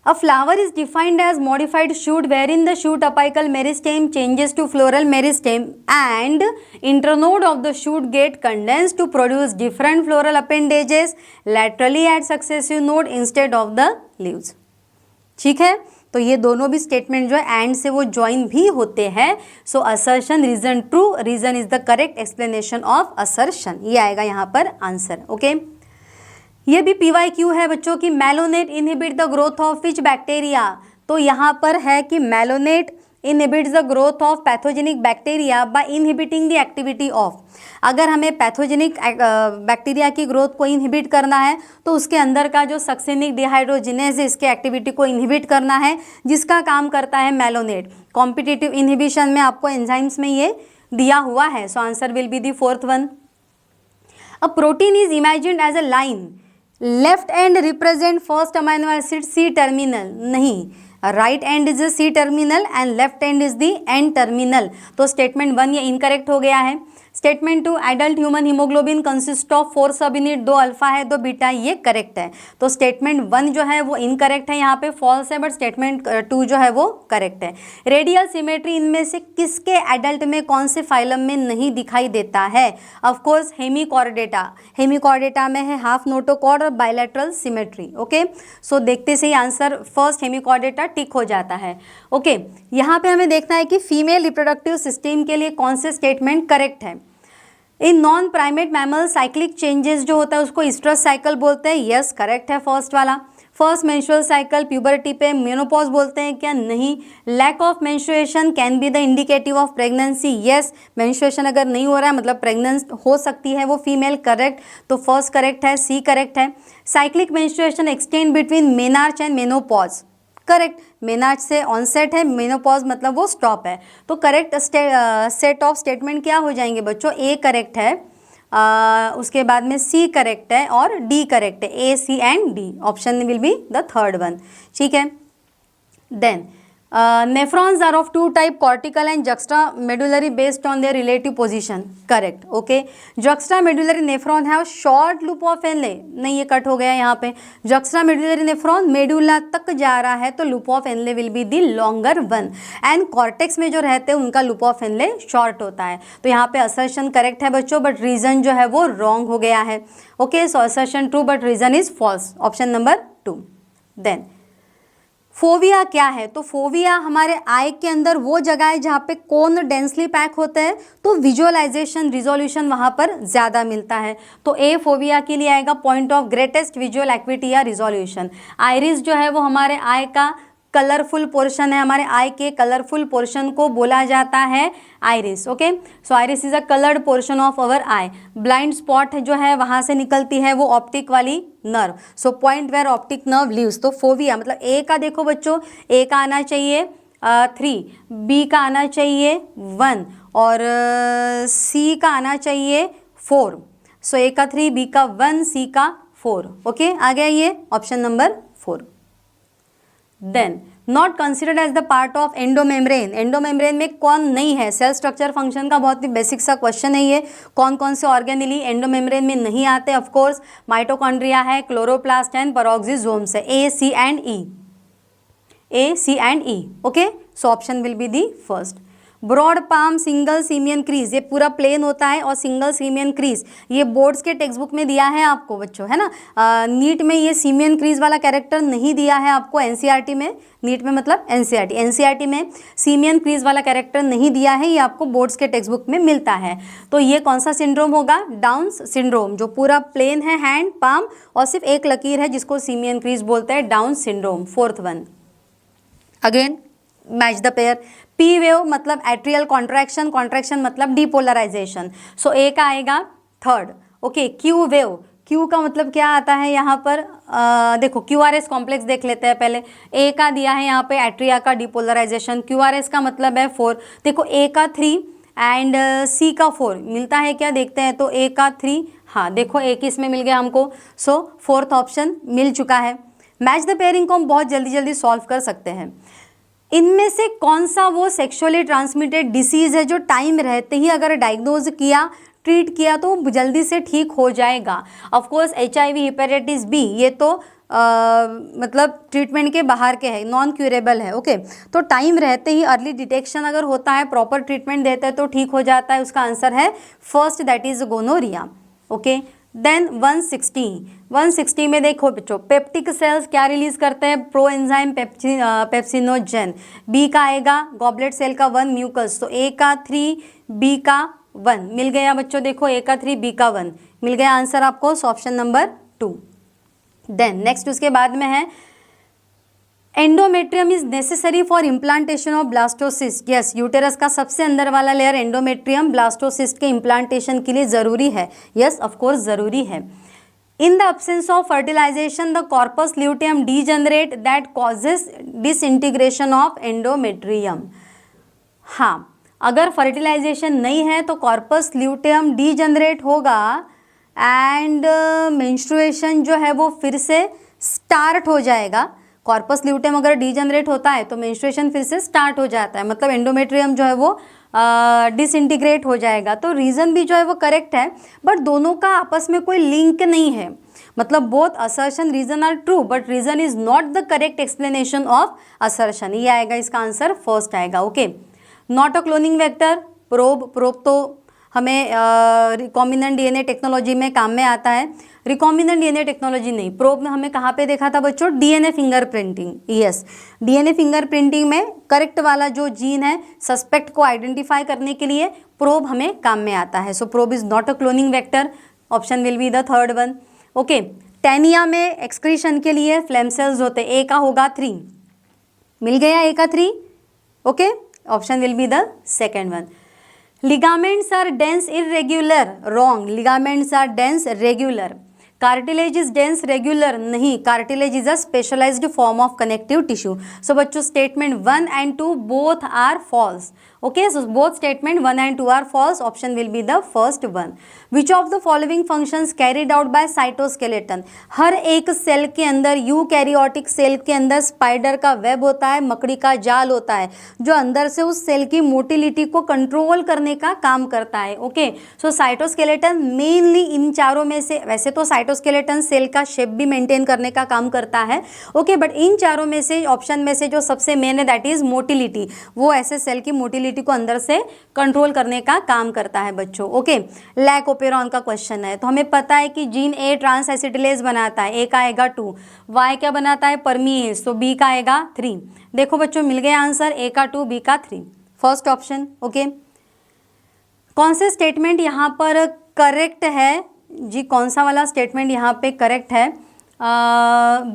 A flower is defined as modified shoot wherein the shoot apical meristem changes to floral meristem and internode of the shoot get condensed to produce different floral appendages laterally at successive node instead of the leaves। ठीक है, तो ये दोनों भी statement जो है and से वो ज्वाइन भी होते हैं। So assertion reason true, reason is the correct explanation of assertion, ये आएगा यहाँ पर आंसर। ओके, ये भी PYQ है बच्चों की, malonate inhibit the growth of which bacteria. तो यहाँ पर है कि malonate inhibits the growth of pathogenic bacteria by inhibiting the activity of. अगर हमें पैथोजेनिक बैक्टीरिया की ग्रोथ को इनहिबिट करना है तो उसके अंदर का जो सक्सेनिक डिहाइड्रोजिनेज है इसके एक्टिविटी को इनहिबिट करना है, जिसका काम करता है मेलोनेट। कॉम्पिटिटिव इनहिबिशन में आपको एंजाइम्स में ये दिया हुआ है। So answer will be the fourth one. A protein is imagined as a line, left end represent first amino acid C terminal, नहीं, right end is C terminal and left end is the N terminal. तो statement 1 ये incorrect हो गया है। Statement 2, adult human haemoglobin consist of 4 sub unit, 2 alpha है 2 beta, ये correct है। तो स्टेटमेंट 1 जो है वो इनकरेक्ट है, यहाँ पे फॉल्स है, बट स्टेटमेंट 2 जो है वो करेक्ट है। रेडियल सिमेट्री इनमें से किसके एडल्ट में कौन से फाइलम में नहीं दिखाई देता है? ऑफकोर्स हेमिकॉर्डेटा, हेमिकॉर्डेटा में है हाफ नोटोकॉर्ड और बायलैटरल सिमेट्री। ओके, सो देखते से ही आंसर फर्स्ट हेमिकॉर्डेटा टिक हो जाता है। ओके, यहाँ पे हमें देखना है कि फीमेल रिप्रोडक्टिव सिस्टम के लिए कौन से स्टेटमेंट करेक्ट है। In non primate mammal cyclic changes जो होता है उसको इस्ट्रस साइकिल बोलते हैं, यस करेक्ट है फर्स्ट वाला। फर्स्ट मेंस्ट्रुअल साइकिल प्यूबर्टी पे मेनोपॉज बोलते हैं क्या? नहीं। Lack of menstruation can be the indicative of pregnancy, yes, menstruation अगर नहीं हो रहा है मतलब प्रेगनेंट हो सकती है वो फीमेल, करेक्ट। तो फर्स्ट करेक्ट है, सी करेक्ट है। Cyclic menstruation extend between menarche and menopause, correct. Menarche से ऑनसेट है, मेनोपॉज मतलब वो स्टॉप है। तो करेक्ट सेट ऑफ स्टेटमेंट क्या हो जाएंगे बच्चों? ए करेक्ट है, उसके बाद में सी करेक्ट है और डी करेक्ट है, A C and D. Option will be the third one, ठीक है। Then nephrons are of 2 type, cortical and juxta medullary based on their relative position, correct. Okay, juxta medullary nephron have short loop of Henle, नहीं ये cut हो गया यहाँ पे। Juxta medullary nephron medulla तक जा रहा है तो loop of Henle will be the longer one, and cortex में जो रहते हैं उनका लूप ऑफ एनले शॉर्ट होता है। तो यहाँ पे असर्शन करेक्ट है बच्चों, बट रीजन जो है वो रॉन्ग हो गया है। Okay, so assertion true but reason is false, option number 2। Then fovea क्या है? तो फोविया हमारे आई के अंदर वो जगह है जहाँ पे कोन डेंसली पैक होते हैं, तो विजुअलाइजेशन रिजोल्यूशन वहाँ पर ज़्यादा मिलता है। तो ए फोविया के लिए आएगा point of greatest visual equity या रिजोल्यूशन। आइरिस जो है वो हमारे आई का कलरफुल पोर्शन है, हमारे आई के कलरफुल पोर्शन को बोला जाता है iris. Okay, so iris is a coloured portion of our eye. Blind spot जो है वहाँ से निकलती है वो ऑप्टिक वाली nerve, so point where optic nerve leaves. तो फोविया मतलब ए का देखो बच्चों, ए का आना चाहिए 3, बी का आना चाहिए 1 और सी का आना चाहिए 4। सो ए का 3, बी का 1, सी का 4। ओके, आ गया ये option number 4। Then not considered as the part of endomembrane, endomembrane में कौन नहीं है? सेल स्ट्रक्चर फंक्शन का बहुत ही बेसिक सा क्वेश्चन है ये। कौन कौन से ऑर्गेनेली एंडोमेम्ब्रेन में नहीं आते? ऑफकोर्स माइटोकॉन्ड्रिया है, क्लोरोप्लास्ट एंड पेरोक्सिसोम्स है, A C and E, A C and E. Okay, so option will be the first. Broad palm single simian crease, ये पूरा प्लेन होता है और सिंगल सीमियन क्रीज ये बोर्ड्स के टेक्स्ट बुक में दिया है आपको बच्चों, है ना। नीट में ये सीमियन क्रीज वाला कैरेक्टर नहीं दिया है आपको, एनसीईआरटी में, नीट में मतलब एनसीईआरटी, एनसीईआरटी में सीमियन क्रीज वाला कैरेक्टर नहीं दिया है, ये आपको बोर्ड्स के टेक्स्ट बुक में मिलता है। तो ये कौन सा सिंड्रोम होगा? डाउन्स सिंड्रोम, जो पूरा प्लेन है हैंड पाम और सिर्फ एक लकीर है जिसको सीमियन क्रीज बोलते हैं, down syndrome, fourth one. Again match the pair. P wave मतलब एट्रियल कॉन्ट्रैक्शन, कॉन्ट्रैक्शन मतलब डिपोलराइजेशन, सो ए का आएगा third. Okay, Q wave, Q का मतलब क्या आता है यहाँ पर, देखो क्यूआरएस कॉम्प्लेक्स देख लेते हैं पहले। ए का दिया है यहाँ पे एट्रिया का डिपोलराइजेशन, क्यूआरएस का मतलब है 4। देखो ए का 3 एंड सी का 4 मिलता है क्या, देखते हैं। तो ए का 3, हाँ देखो ए किस में मिल गया हमको, सो फोर्थ ऑप्शन मिल चुका है। मैच द पेयरिंग को हम बहुत जल्दी जल्दी सॉल्व कर सकते हैं। इनमें से कौन सा वो सेक्सुअली ट्रांसमिटेड डिसीज है जो टाइम रहते ही अगर डायग्नोज किया, ट्रीट किया तो जल्दी से ठीक हो जाएगा। Of course HIV, hepatitis B, ये तो मतलब ट्रीटमेंट के बाहर के है, नॉन क्यूरेबल है। ओके, तो टाइम रहते ही अर्ली डिटेक्शन अगर होता है, प्रॉपर ट्रीटमेंट देते हैं तो ठीक हो जाता है। उसका आंसर है first, that is gonorrhoea. Okay, then 160 में देखो बच्चों, पेप्टिक सेल्स क्या रिलीज करते हैं, प्रो एंजाइम पेप्सिनोजेन। बी का आएगा गॉबलेट सेल का 1, म्यूकस। तो ए का 3, बी का 1 मिल गया बच्चों। देखो ए का 3, बी का 1 मिल गया आंसर आपको, ऑप्शन नंबर 2। देन नेक्स्ट उसके बाद में है endometrium is necessary for implantation of blastocyst. Yes, uterus का सबसे अंदर वाला लेयर एंडोमेट्रियम ब्लास्टोसिस्ट के इम्प्लांटेशन के लिए जरूरी है। यस, ऑफ कोर्स जरूरी है। In the absence of fertilisation the corpus luteum degenerate that causes disintegration of endometrium. हाँ, अगर फर्टिलाइजेशन नहीं है तो कॉर्पस ल्यूटियम डीजनरेट होगा एंड मेंस्ट्रुएशन जो है वो फिर से स्टार्ट हो जाएगा। कॉर्पस ल्यूटियम अगर डीजनरेट होता है तो मेंस्ट्रुएशन फिर से स्टार्ट हो जाता है, मतलब एंडोमेट्रियम जो है वो डिसइंटीग्रेट हो जाएगा। तो रीज़न भी जो है वो करेक्ट है, बट दोनों का आपस में कोई लिंक नहीं है। मतलब both assertion reason are true but reason is not the correct explanation of assertion. ये आएगा, इसका आंसर फर्स्ट आएगा। Okay, not a cloning vector, probe तो हमें रिकॉम्बिनेंट DNA टेक्नोलॉजी में काम में आता है। रिकॉम्बिनेंट DNA टेक्नोलॉजी नहीं, प्रोब में हमें कहाँ पे देखा था बच्चों, DNA fingerprinting. Yes, DNA fingerprinting में करेक्ट वाला जो जीन है सस्पेक्ट को आइडेंटिफाई करने के लिए प्रोब हमें काम में आता है। So probe is not a cloning vector, option will be the third one. Okay, Taenia में एक्सक्रीशन के लिए फ्लेम सेल्स होते हैं। ए का होगा 3, मिल गया ए का 3। Okay, option will be the second one. Ligaments are dense irregular, wrong. Ligaments are dense regular. Cartilage is dense regular, नहीं, cartilage is a specialized form of connective tissue. So बच्चों statement 1 and 2 both are false. Okay, so both statement 1 and 2 are false. Option will be the first one. Which of the following functions carried out by cytoskeleton? हर एक cell के अंदर, eukaryotic cell के अंदर spider का web होता है, मकड़ी का जाल होता है, जो अंदर से उस सेल की मोटिलिटी को कंट्रोल करने का काम करता है। ओके, सो साइटोस्केलेटन मेनली इन चारों में से, वैसे तो साइटोस्केलेटन सेल का शेप भी मेंटेन करने का काम करता है। ओके, बट इन चारों में से, ऑप्शन में से जो सबसे मेन है दैट इज मोटिलिटी, वो ऐसे सेल की मोटिलिटी को अंदर से कंट्रोल करने का काम करता है बच्चों। ओके, लैक ओपेरॉन का क्वेश्चन है, तो हमें पता है कि जीन ए ट्रांस एसिटिलेज बनाता है, ए का आएगा 2, वाई क्या बनाता है, परमीएज, तो बी का आएगा 3। देखो बच्चों मिल गया आंसर, ए का 2, बी का 3, फर्स्ट ऑप्शन। ओके, कौन से स्टेटमेंट यहाँ पर करेक्ट है जी, कौन सा वाला स्टेटमेंट यहाँ पे करेक्ट है?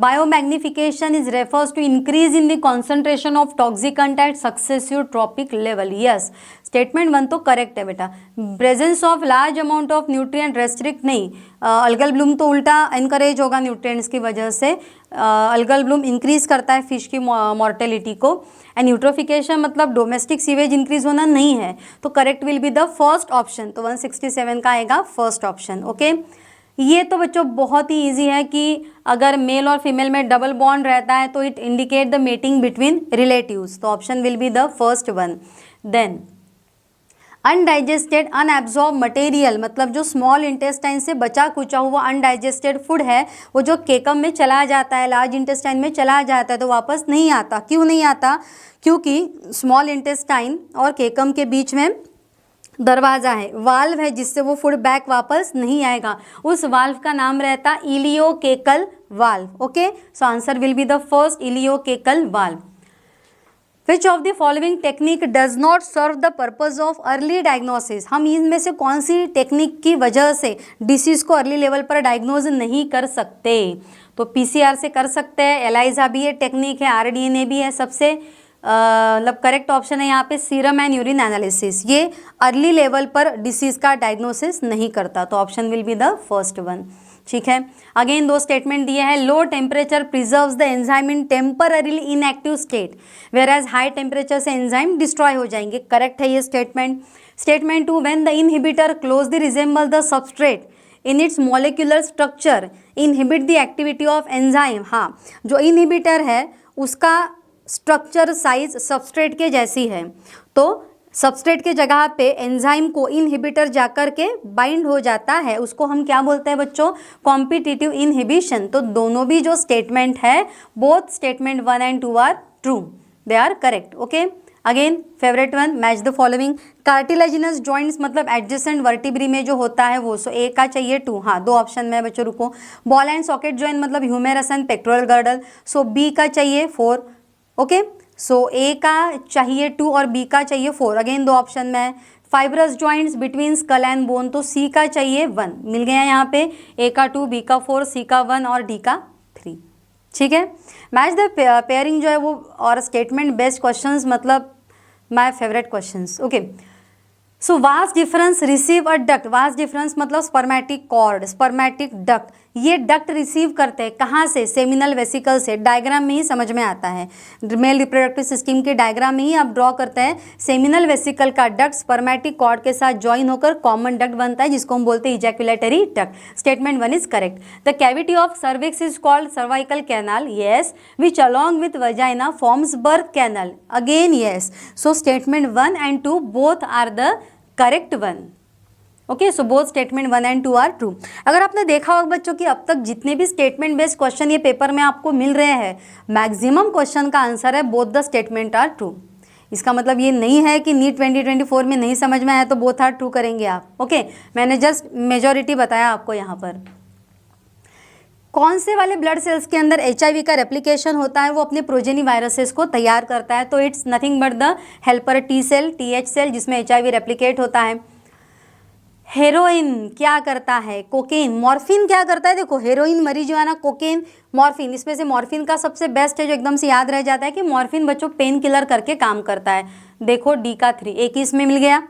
Biomagnification is refers to increase in the concentration of toxicant at successive trophic level. Yes, statement 1 तो करेक्ट है बेटा। Presence of large amount of nutrient restrict नहीं, अल्गल ब्लूम तो उल्टा एनकरेज होगा न्यूट्रिएंट्स की वजह से, अल्गल ब्लूम इंक्रीज करता है फिश की मॉर्टेलिटी को, एंड यूट्रोफिकेशन मतलब डोमेस्टिक सीवेज इंक्रीज होना नहीं है, तो correct will be the first option. तो 167 का आएगा फर्स्ट ऑप्शन। ओके, ये तो बच्चों बहुत ही इजी है कि अगर मेल और फीमेल में डबल बॉन्ड रहता है तो it indicate the mating between relatives, तो option will be the first one. Then undigested unabsorbed material, मतलब जो स्मॉल इंटेस्टाइन से बचा कुचा हुआ अनडाइजेस्टेड फूड है, वो जो केकम में चला जाता है, लार्ज इंटेस्टाइन में चला जाता है, तो वापस नहीं आता। क्यों नहीं आता? क्योंकि स्मॉल इंटेस्टाइन और केकम के बीच में दरवाज़ा है, वाल्व है, जिससे वो फूड बैक वापस नहीं आएगा। उस वाल्व का नाम रहता ileocaecal valve. Okay, so answer will be the first, ileocaecal valve. Which of the following technique does not serve the purpose of early diagnosis? हम इनमें से कौन सी टेक्निक की वजह से डिसीज को अर्ली लेवल पर डायग्नोज नहीं कर सकते? तो PCR से कर सकते हैं, एलाइजा भी ये टेक्निक है, RDNA भी है, सबसे मतलब करेक्ट ऑप्शन है यहाँ पे सीरम एंड यूरिन एनालिसिस। ये अर्ली लेवल पर डिसीज का डायग्नोसिस नहीं करता, तो option will be the first one. ठीक है। अगेन दो स्टेटमेंट दिए हैं, low temperature preserves the enzyme in temporarily inactive state whereas high temperature से एंजाइम डिस्ट्रॉय हो जाएंगे, करेक्ट है ये statement. Statement 2, when the inhibitor closely resemble the substrate in its molecular structure inhibit the activity of enzyme. हाँ, जो inhibitor है उसका structure size substrate के जैसी है, तो सबस्ट्रेट के जगह पे एंजाइम को इनहिबिटर जाकर के बाइंड हो जाता है, उसको हम क्या बोलते हैं बच्चों, कॉम्पिटिटिव इनहिबिशन। तो दोनों भी जो स्टेटमेंट है, both statement 1 and 2 are true, they are correct. Okay, again favourite one, match the following. Cartilaginous joints मतलब एडजेसेंट वर्टिब्री में जो होता है वो, सो ए का चाहिए 2, हाँ 2 ऑप्शन में बच्चों रुको। बॉल एंड सॉकेट जॉइंट मतलब humerus and pectoral girdle, so B का चाहिए 4। ओके, सो ए का चाहिए 2 और बी का चाहिए 4, अगेन 2 ऑप्शन में है। Fibrous joints between skull and bone, तो सी का चाहिए 1, मिल गया यहाँ पे, ए का 2, बी का 4, सी का 1 और डी का 3, ठीक है। मैच द पेयरिंग जो है वो और स्टेटमेंट बेस्ड क्वेश्चंस मतलब my favourite questions. Okay, so vast difference receive a duct, vast difference मतलब स्पर्मेटिक कॉर्ड, स्पर्मेटिक डक्ट, ये डक्ट रिसीव करते हैं कहाँ से, सेमिनल वेसिकल से, डायग्राम में ही समझ में आता है, मेल रिप्रोडक्टिव सिस्टम के डायग्राम में ही आप ड्रॉ करते हैं, सेमिनल वेसिकल का डक्ट स्पर्मेटिक कॉर्ड के साथ ज्वाइन होकर कॉमन डक्ट बनता है जिसको हम बोलते हैं ejaculatory duct. Statement 1 is correct. The cavity of cervix is called cervical canal, yes, which along with vagina forms birth canal, again yes. So statement 1 and 2 both are the correct one. Okay, so both statement 1 and 2 are true. अगर आपने देखा होगा बच्चों कि अब तक जितने भी स्टेटमेंट बेस्ड क्वेश्चन ये पेपर में आपको मिल रहे हैं, मैक्सिमम क्वेश्चन का आंसर है both the statement are true. इसका मतलब ये नहीं है कि नीट 2024 में नहीं समझ में आया तो बोथ आर ट्रू करेंगे आप। ओके, मैंने जस्ट मेजॉरिटी बताया आपको यहाँ पर। कौन से वाले ब्लड सेल्स के अंदर HIV का रेप्लिकेशन होता है, वो अपने प्रोजेनी वायरसेस को तैयार करता है, तो it's nothing but the helper T cell, TH cell जिसमें HIV रेप्लिकेट होता है। हेरोइन क्या करता है, कोकेन, मॉर्फिन क्या करता है, देखो हेरोइन, मरीजुआना, कोकेन, मॉर्फिन, इसमें से मॉर्फिन का सबसे बेस्ट है जो एकदम से याद रह जाता है कि मॉर्फिन बच्चों पेन किलर करके काम करता है, देखो D का 3, एक ही इसमें मिल गया।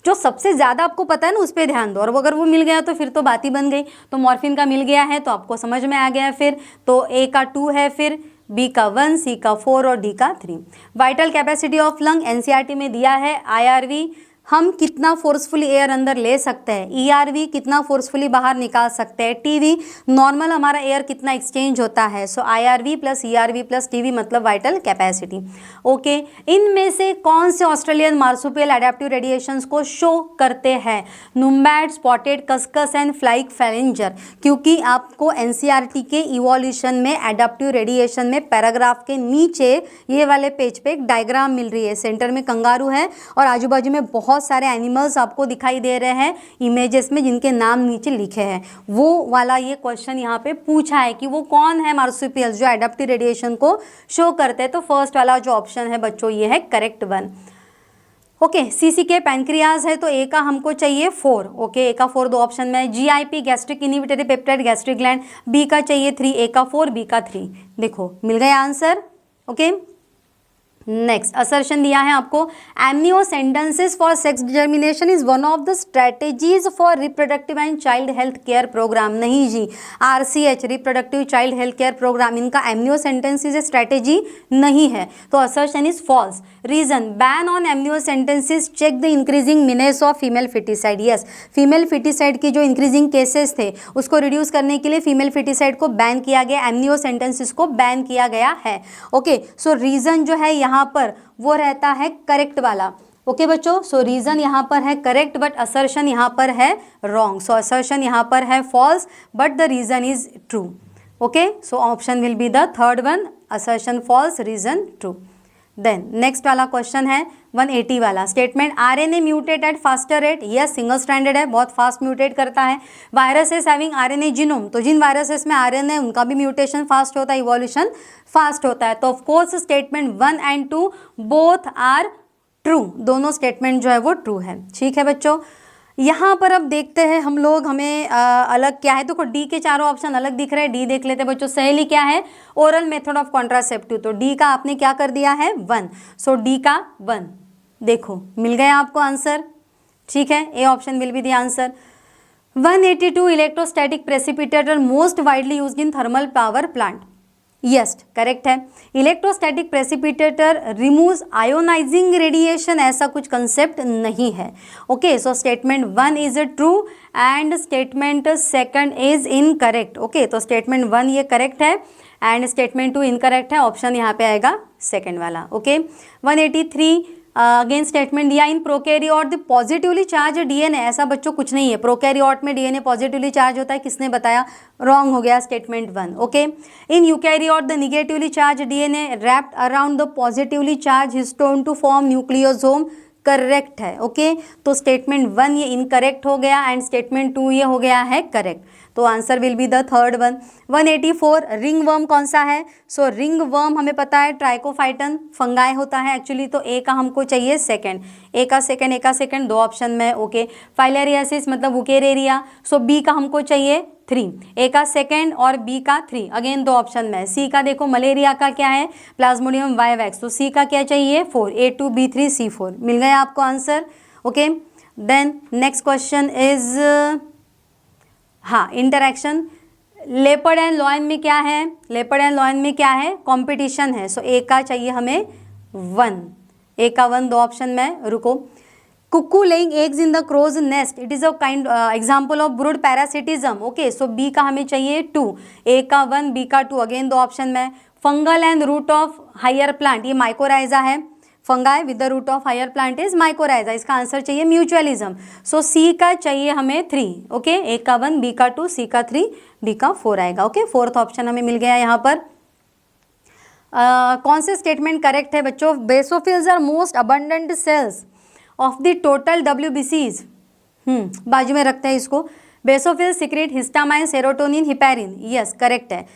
जो सबसे ज़्यादा आपको पता है ना उस पर ध्यान दो, और अगर वो मिल गया तो फिर तो बात ही बन गई। तो मॉर्फिन का मिल गया है तो आपको समझ में आ गया, फिर तो A का 2 है, फिर B का 1, C का 4 और D का 3। Vital capacity of lung NCERT में दिया है, IRV हम कितना फोर्सफुली एयर अंदर ले सकते हैं, ERV कितना फोर्सफुली बाहर निकाल सकते हैं, TV नॉर्मल हमारा एयर कितना एक्सचेंज होता है। सो IRV plus ERV plus TV मतलब वाइटल कैपेसिटी। ओके, इनमें से कौन से ऑस्ट्रेलियन मार्सुपियल एडेप्टिव रेडिएशंस को शो करते हैं, नुम्बैड, स्पॉटेड कस्कस एंड फ्लाइक फैलेंजर, क्योंकि आपको NCERT के इवोल्यूशन में एडेप्टिव रेडिएशन में पैराग्राफ के नीचे ये वाले पेज पे एक डायग्राम मिल रही है, सेंटर में कंगारू है और आजू बाजू में बहुत सारे एनिमल्स आपको दिखाई दे रहे हैं इमेजेस में जिनके नाम नीचे लिखे हैं। वो वाला ये क्वेश्चन यहाँ पे पूछा है कि वो कौन है मार्सुपियल्स जो एडेप्टिव रेडिएशन को शो करते हैं, तो फर्स्ट वाला जो ऑप्शन है बच्चों ये है correct one. Okay, CCK pancreas है तो ए का हमको चाहिए 4। ओके, ए का 4 दो ऑप्शन में है। GIP gastric inhibitory peptide gastric gland, B का चाहिए 3, ए का 4, बी का 3, देखो मिल गया आंसर। ओके, नेक्स्ट असर्शन दिया है आपको, amniocentesis for sex determination is one of the strategies for reproductive and child health care programme, नहीं जी, RCH reproductive child health care programme, इनका एमनियोसेंटेंसिस स्ट्रेटेजी नहीं है, तो assertion is false. Reason, ban on amniocentesis check the increasing menace of female foeticide, yes, female foeticide की जो increasing cases थे उसको रिड्यूस करने के लिए फीमेल फिटिसाइड को बैन किया गया, एमनियोसेंटेंसिस को बैन किया गया है। ओके, सो रीजन जो है यहाँ पर वो रहता है करेक्ट वाला। ओके बच्चों, सो रीजन यहाँ पर है करेक्ट बट असर्शन यहाँ पर है रॉन्ग, सो असर्शन यहाँ पर है false but the reason is true. Okay, so option will be the third one, assertion false, reason true. Then next वाला क्वेश्चन है 180 वाला, statement RNA mutate at faster rate, yes single stranded है, बहुत fast mutate करता है। Viruses having RNA genome, तो जिन viruses में RNA उनका भी म्यूटेशन फास्ट होता है, इवोल्यूशन फास्ट होता है, तो of course statement 1 and 2 both are true, दोनों स्टेटमेंट जो है वो ट्रू है। ठीक है बच्चों, यहाँ पर अब देखते हैं हम लोग, हमें अलग क्या है, देखो डी के चारों ऑप्शन अलग दिख रहे हैं, डी देख लेते हैं बच्चों। सहेली क्या है, ओरल मेथड ऑफ कॉन्ट्रासेप्टिव, तो डी का आपने क्या कर दिया है 1, सो डी का 1, देखो मिल गया आपको आंसर। ठीक है, A option will be the answer. 182 electrostatic precipitator most widely used in thermal power plant. Yes correct है। Electrostatic precipitator removes ionising radiation, ऐसा कुछ कंसेप्ट नहीं है। Okay, so statement 1 is true and statement 2 is incorrect. Okay, तो statement 1 ये correct है and statement 2 incorrect है। Option यहाँ पे आएगा सेकंड वाला। ओके, 183 अगेन स्टेटमेंट दिया, in prokaryote the positively charge DNA, ऐसा बच्चों कुछ नहीं है। प्रोकैरियोट में डीएनए पॉजिटिवली चार्ज होता है, किसने बताया? रॉन्ग हो गया statement 1। Okay, in eukaryote the negatively charged DNA wrapped around the positively charged histone to form nucleosome, correct है। ओके, तो स्टेटमेंट 1 ये इनकरेक्ट हो गया एंड स्टेटमेंट 2 ये हो गया है करेक्ट। तो answer will be the third one. 184 ring worm कौन सा है? सो रिंग वर्म हमें पता है ट्राइकोफाइटन फंगाई होता है एक्चुअली, तो ए का हमको चाहिए सेकंड। ए का सेकंड दो ऑप्शन में। ओके, फाइलेरियासिस मतलब वुकेरेरिया, सो बी का हमको चाहिए 3। ए का सेकंड और बी का 3, अगेन दो ऑप्शन में। सी का देखो मलेरिया का क्या है? प्लाज्मोडियम वाइवैक्स, तो सी का क्या चाहिए? 4। A2 B3 C4 मिल गया आपको answer. Okay, then next question is हाँ इंटरेक्शन। लेपर्ड एंड लॉयन में क्या है? लेपर्ड एंड लॉयन में क्या है? कंपटीशन है। सो ए का चाहिए हमें 1। ए का 1 दो ऑप्शन में। रुको, cuckoo laying eggs in the crow's nest, it is a kind example of brood parasitism. Okay, so B का हमें चाहिए 2। ए का 1 बी का 2, अगेन दो ऑप्शन में। Fungal and root of higher plant, ये माइकोराइजा है। Fungi with the root of higher plant is mycorrhiza, इसका आंसर चाहिए म्यूचुअलिज्म। सो सी का चाहिए हमें 3। ओके, ए का 1 बी का 2 सी का 3 डी का 4 आएगा। ओके, फोर्थ ऑप्शन हमें मिल गया यहाँ पर। कौन से स्टेटमेंट करेक्ट है बच्चों? Basophils are most abundant cells of the total WBCs। बाजू में रखते हैं इसको। Basophils secrete histamine, serotonin, heparin. Yes correct है।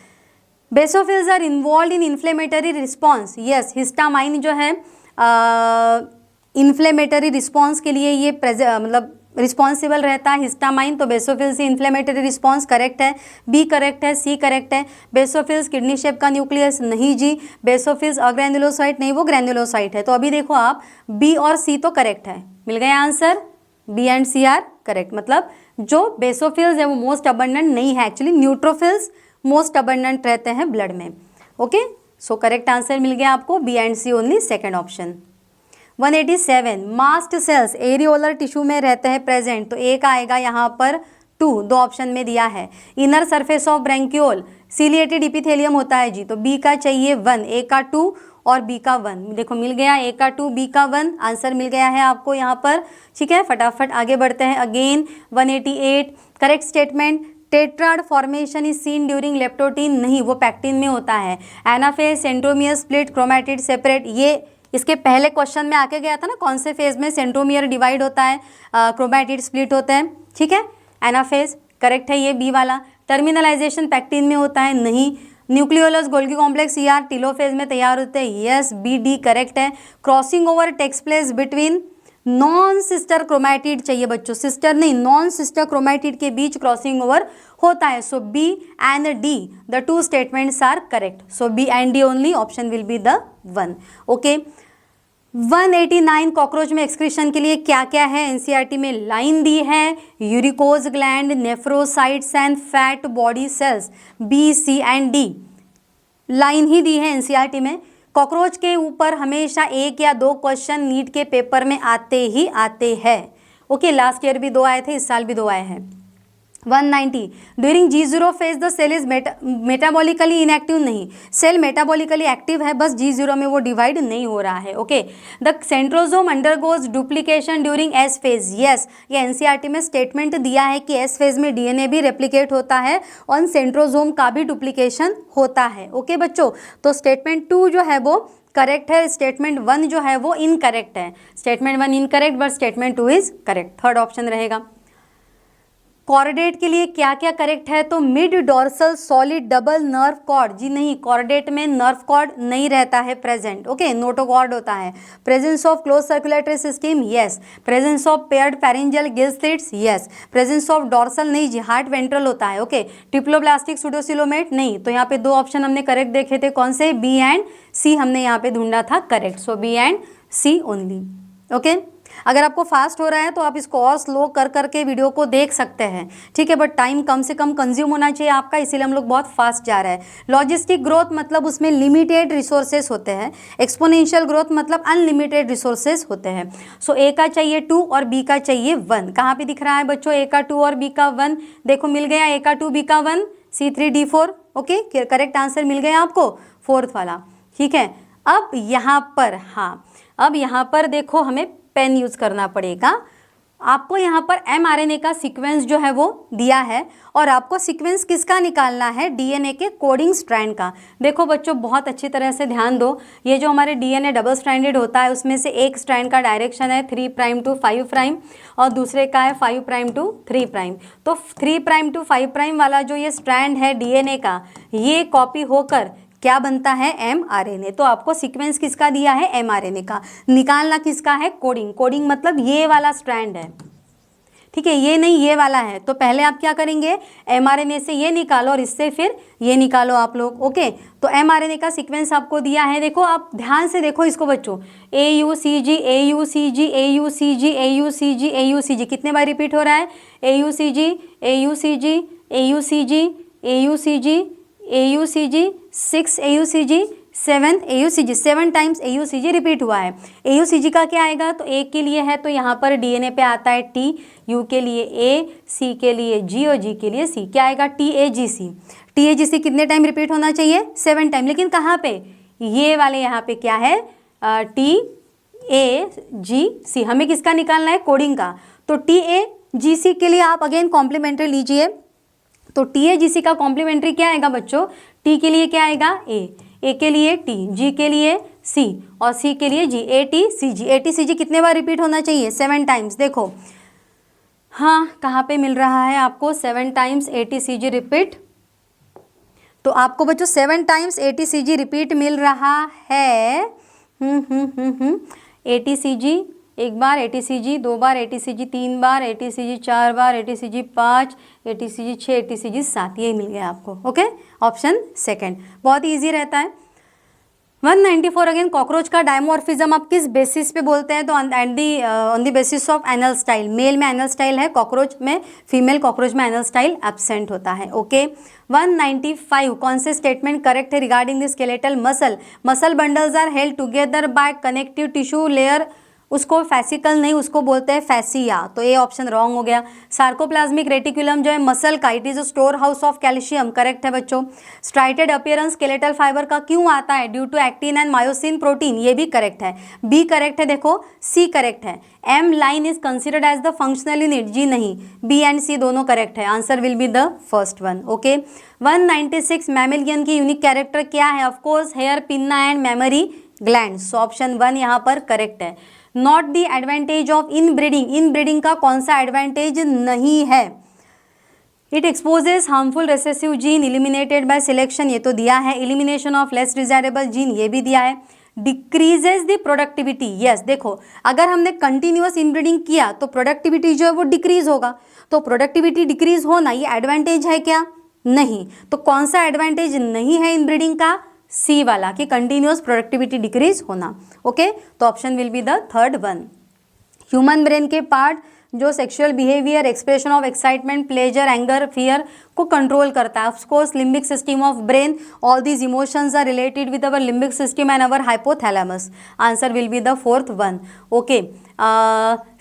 Basophils are involve in inflammatory response. Yes, histamine जो है इन्फ्लेमेटरी रिस्पॉन्स के लिए ये मतलब रिस्पॉन्सिबल रहता है हिस्टामाइन, तो बेसोफिल्स इन्फ्लेमेटरी रिस्पॉन्स करेक्ट है। बी करेक्ट है, सी करेक्ट है। बेसोफिल्स किडनी शेप का न्यूक्लियस नहीं जी। बेसोफिल्स अग्रैन्युलोसाइट नहीं, वो ग्रैन्युलोसाइट है। तो अभी देखो आप, बी और सी तो करेक्ट है, मिल गया answer. B and C are correct, मतलब जो बेसोफिल्स है वो मोस्ट अबंडेंट नहीं है, एक्चुअली न्यूट्रोफिल्स मोस्ट अबंडेंट रहते हैं ब्लड में। ओके, सो करेक्ट आंसर मिल गया आपको B and C only, second option. 187 mast cells areolar tissue में रहते हैं प्रेजेंट, तो ए का आएगा यहाँ पर 2, दो ऑप्शन में दिया है। Inner surface of bronchiole ciliated epithelium होता है जी, तो बी का चाहिए 1, ए का 2 और बी का 1। देखो मिल गया, ए का 2 बी का 1, आंसर मिल गया है आपको यहाँ पर। ठीक है, फटाफट आगे बढ़ते हैं। Again 188 correct statement. Tetrad formation is seen during leptotene, नहीं वो पैक्टिन में होता है। Anaphase, centromere split, chromatid separate, ये इसके पहले क्वेश्चन में आके गया था ना, कौन से फेज में सेंट्रोमियर डिवाइड होता है, क्रोमैटिड स्प्लिट होते हैं। ठीक है, एनाफेज करेक्ट है ये बी वाला। टर्मिनलाइजेशन पैक्टिन में होता है, नहीं। Nucleolus Golgi complex ER telophase में तैयार होते हैं, यस बी डी करेक्ट है। Crossing over takes place between non sister chromatid चाहिए बच्चों, सिस्टर नहीं, नॉन सिस्टर क्रोमैटिड के बीच क्रॉसिंग ओवर होता है। So B and D the 2 statements are correct. So B and D only, option will be the 1। Okay, 189 cockroach में excretion के लिए क्या क्या है? एनसीईआरटी में लाइन दी है, uricose gland, nephrocytes and fat body cells, B C and D line ही दी है एनसीईआरटी में। कॉकरोच के ऊपर हमेशा 1 या 2 क्वेश्चन नीट के पेपर में आते ही आते हैं। ओके, लास्ट ईयर भी 2 आए थे, इस साल भी 2 आए हैं। 190 during G0 phase the cell is metabolically inactive, नहीं सेल मेटाबॉलिकली एक्टिव है, बस G0 में वो डिवाइड नहीं हो रहा है। Okay, the centrosome undergoes duplication during S phase, yes ये एनसीईआरटी में स्टेटमेंट दिया है कि S फेज में DNA भी रेप्लिकेट होता है और सेंट्रोजोम का भी डुप्लीकेशन होता है। ओके बच्चों, तो स्टेटमेंट 2 जो है वो करेक्ट है, स्टेटमेंट 1 जो है वो इनकरेक्ट है। Statement 1 incorrect but statement 2 is correct, third option रहेगा। कॉर्डेट के लिए क्या क्या करेक्ट है? तो mid dorsal solid double nerve cord, जी नहीं, कॉर्डेट में नर्व कॉर्ड नहीं रहता है प्रेजेंट। ओके, नोटोकॉर्ड होता है। Presence of close circulatory system, yes. Presence of paired pharyngeal gill slits, yes. Presence of dorsal नहीं जी, हार्ट वेंट्रल होता है। ओके, ट्रिप्लोब्लास्टिक सुडोसिलोमेट नहीं, तो यहाँ पे 2 ऑप्शन हमने करेक्ट देखे थे, कौन से? बी एंड सी हमने यहाँ पे ढूंढा था correct, so B and C only. Okay, अगर आपको फास्ट हो रहा है तो आप इसको और स्लो कर करके वीडियो को देख सकते हैं, ठीक है, बट टाइम कम से कम कंज्यूम होना चाहिए आपका, इसीलिए हम लोग बहुत फास्ट जा रहे हैं। लॉजिस्टिक ग्रोथ मतलब उसमें लिमिटेड रिसोर्सेज होते हैं, एक्सपोनेंशियल ग्रोथ मतलब अनलिमिटेड रिसोर्सेज होते हैं। सो ए का चाहिए 2 और बी का चाहिए 1। कहाँ पे दिख रहा है बच्चों ए का 2 और बी का 1? देखो मिल गया, ए का 2 बी का 1, C3D4। ओके, करेक्ट आंसर मिल गया आपको, फोर्थ वाला, ठीक है। अब यहाँ पर, हाँ, अब यहाँ पर देखो हमें पेन यूज करना पड़ेगा। आपको यहाँ पर mRNA का सीक्वेंस जो है वो दिया है और आपको सीक्वेंस किसका निकालना है? डीएनए के कोडिंग स्ट्रैंड का। देखो बच्चों बहुत अच्छी तरह से ध्यान दो, ये जो हमारे डीएनए डबल स्ट्रैंडेड होता है उसमें से एक स्ट्रैंड का डायरेक्शन है 3' to 5' और दूसरे का है 5' to 3'। तो 3' to 5' वाला जो ये स्ट्रैंड है डीएनए का, ये कॉपी होकर क्या बनता है? mRNA। तो आपको सीक्वेंस किसका दिया है? mRNA का। निकालना किसका है? कोडिंग। कोडिंग मतलब ये वाला स्ट्रैंड है, ठीक है, ये नहीं ये वाला है। तो पहले आप क्या करेंगे? mRNA से ये निकालो और इससे फिर ये निकालो आप लोग। ओके, तो mRNA का सीक्वेंस आपको दिया है। देखो आप ध्यान से देखो इसको बच्चों, AUCG AUCG AUCG AUCG AUCG कितने बार रिपीट हो रहा है? AUCG AUCG AUCG AUCG AUCG 6 AUCG 7 AUCG 7 times AUCG repeat हुआ है। AUCG का क्या आएगा? तो ए के लिए है तो यहाँ पर डीएनए पे आता है T, U के लिए A, C के लिए G और G के लिए C। क्या आएगा? TAGC। TAGC कितने टाइम रिपीट होना चाहिए? 7 टाइम। लेकिन कहाँ पे? ये वाले यहाँ पे क्या है? TAGC। हमें किसका निकालना है? कोडिंग का। तो TAGC के लिए आप अगेन कॉम्प्लीमेंट्री लीजिए। तो TAGC का कॉम्प्लीमेंट्री क्या आएगा बच्चों? T के लिए क्या आएगा? A के लिए T, G के लिए C और C के लिए G, ATCG। ATCG कितने बार रिपीट होना चाहिए? 7 टाइम्स। देखो हाँ, कहाँ पे मिल रहा है आपको 7 टाइम्स ATCG रिपीट? तो आपको बच्चों 7 टाइम्स ATCG रिपीट मिल रहा है। ATCG एक बार, ATCG 2 बार, ATCG 3 बार, ATCG 4 बार, ATCG 5, ATCG 6, ATCG 7, यही मिल गया आपको। ओके, ऑप्शन सेकंड बहुत इजी रहता है। 194 अगेन, कॉकरोच का डायमॉर्फिज्म आप किस बेसिस पे बोलते हैं? तो on the basis of anal style. Male में एनल स्टाइल है, कॉकरोच में, फीमेल कॉकरोच में एनल स्टाइल एब्सेंट होता है। ओके, 195 कौन से स्टेटमेंट करेक्ट है regarding the skeletal muscle? Muscle bundles are held together by connective tissue layer, उसको फैसिकल नहीं, उसको बोलते हैं फैसिया। तो ये ऑप्शन रॉन्ग हो गया। सार्कोप्लाज्मिक रेटिकुलम जो है मसल का, it is a store house of calcium, correct है बच्चों। स्ट्राइटेड अपीयरेंस स्केलेटल फाइबर का क्यों आता है? Due to actin and myosin protein, ये भी करेक्ट है। बी करेक्ट है, देखो सी करेक्ट है। M line is considered as the functional unit, जी नहीं, बी एंड सी दोनों करेक्ट है। Answer will be the first one. Okay, 196 mammalian की यूनिक कैरेक्टर क्या है? Of course hair, pinna and mammary gland. So option 1 यहाँ पर करेक्ट है। Not the advantage of inbreeding, inbreeding का कौन सा एडवांटेज नहीं है? It exposes harmful recessive gene eliminated by selection, ये तो दिया है। Elimination of less desirable gene, ये भी दिया है। Decreases the productivity, yes. देखो अगर हमने कंटिन्यूअस इनब्रीडिंग किया तो प्रोडक्टिविटी जो है वो डिक्रीज होगा, तो प्रोडक्टिविटी डिक्रीज होना ये एडवांटेज है क्या? नहीं। तो कौन सा एडवांटेज नहीं है इनब्रीडिंग का? सी वाला, कि कंटिन्यूअस प्रोडक्टिविटी डिक्रीज होना। ओके, तो option will be the third one. Human brain के पार्ट जो sexual behaviour, expression of excitement, pleasure, anger, fear को कंट्रोल करता है। Of course limbic system of brain, all these emotions are related with our limbic system and our hypothalamus. Answer will be the fourth one. Okay,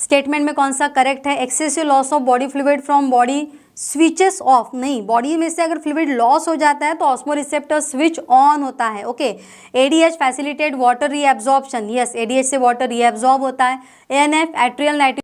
statement में कौन सा correct है? Excessive loss of body fluid from body switches of, नहीं, body में से अगर fluid loss हो जाता है तो ऑस्मोरिसेप्टर स्विच ऑन होता है। Okay, ADH facilitate water reabsorption, yes, ADH से वाटर रीएब्जॉर्ब होता है। एएनएफ एट्रियल नाइट्रिक,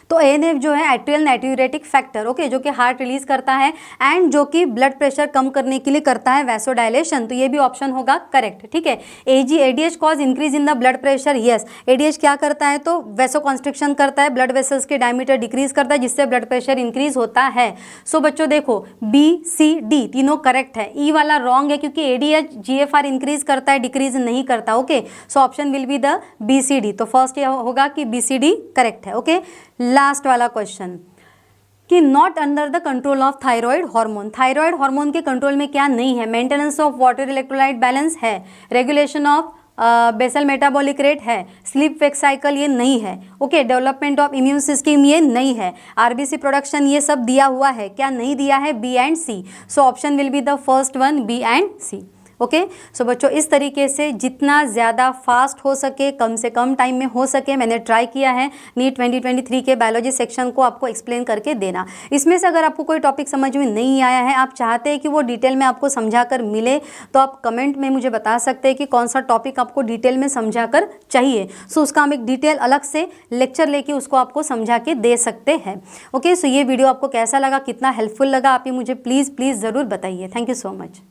तो एएनएफ जो है एट्रियल नाइट्यूरेटिक फैक्टर, ओके, जो कि हार्ट रिलीज करता है एंड जो कि ब्लड प्रेशर कम करने के लिए करता है वैसोडाइलेशन, तो ये भी ऑप्शन होगा करेक्ट। ठीक है, ADH cause increase in the blood pressure, yes, ADH क्या करता है? तो वैसो कॉन्स्ट्रिक्शन करता है, ब्लड वेसल्स के डायमीटर डिक्रीज करता है, जिससे ब्लड प्रेशर इंक्रीज होता है। सो बच्चों देखो बी सी डी तीनों करेक्ट है, ई वाला रॉन्ग है क्योंकि एडीएच जीएफआर इंक्रीज करता है, डिक्रीज नहीं करता। Okay, so option will be the B C D. तो फर्स्ट ये होगा कि बी सी डी करेक्ट है। ओके, लास्ट वाला क्वेश्चन कि not under the control of thyroid hormone, thyroid hormone के कंट्रोल में क्या नहीं है? Maintenance of water electrolyte balance है, regulation of basal metabolic rate है, स्लीप वेक साइकिल ये नहीं है, okay, development of immune system ये नहीं है, आरबीसी प्रोडक्शन ये सब दिया हुआ है, क्या नहीं दिया है, B and C. So option will be the first one, B and C. Okay, so बच्चों इस तरीके से जितना ज़्यादा फास्ट हो सके, कम से कम टाइम में हो सके, मैंने ट्राई किया है नीट 2023 के बायोलॉजी सेक्शन को आपको एक्सप्लेन करके देना। इसमें से अगर आपको कोई टॉपिक समझ में नहीं आया है, आप चाहते हैं कि वो डिटेल में आपको समझा कर मिले, तो आप कमेंट में मुझे बता सकते हैं कि कौन सा टॉपिक आपको डिटेल में समझा कर चाहिए। सो उसका हम एक डिटेल अलग से लेक्चर लेके उसको आपको समझा के दे सकते हैं। ओके, सो ये वीडियो आपको कैसा लगा, कितना हेल्पफुल लगा, आप ये मुझे प्लीज़ ज़रूर बताइए। Thank you so much.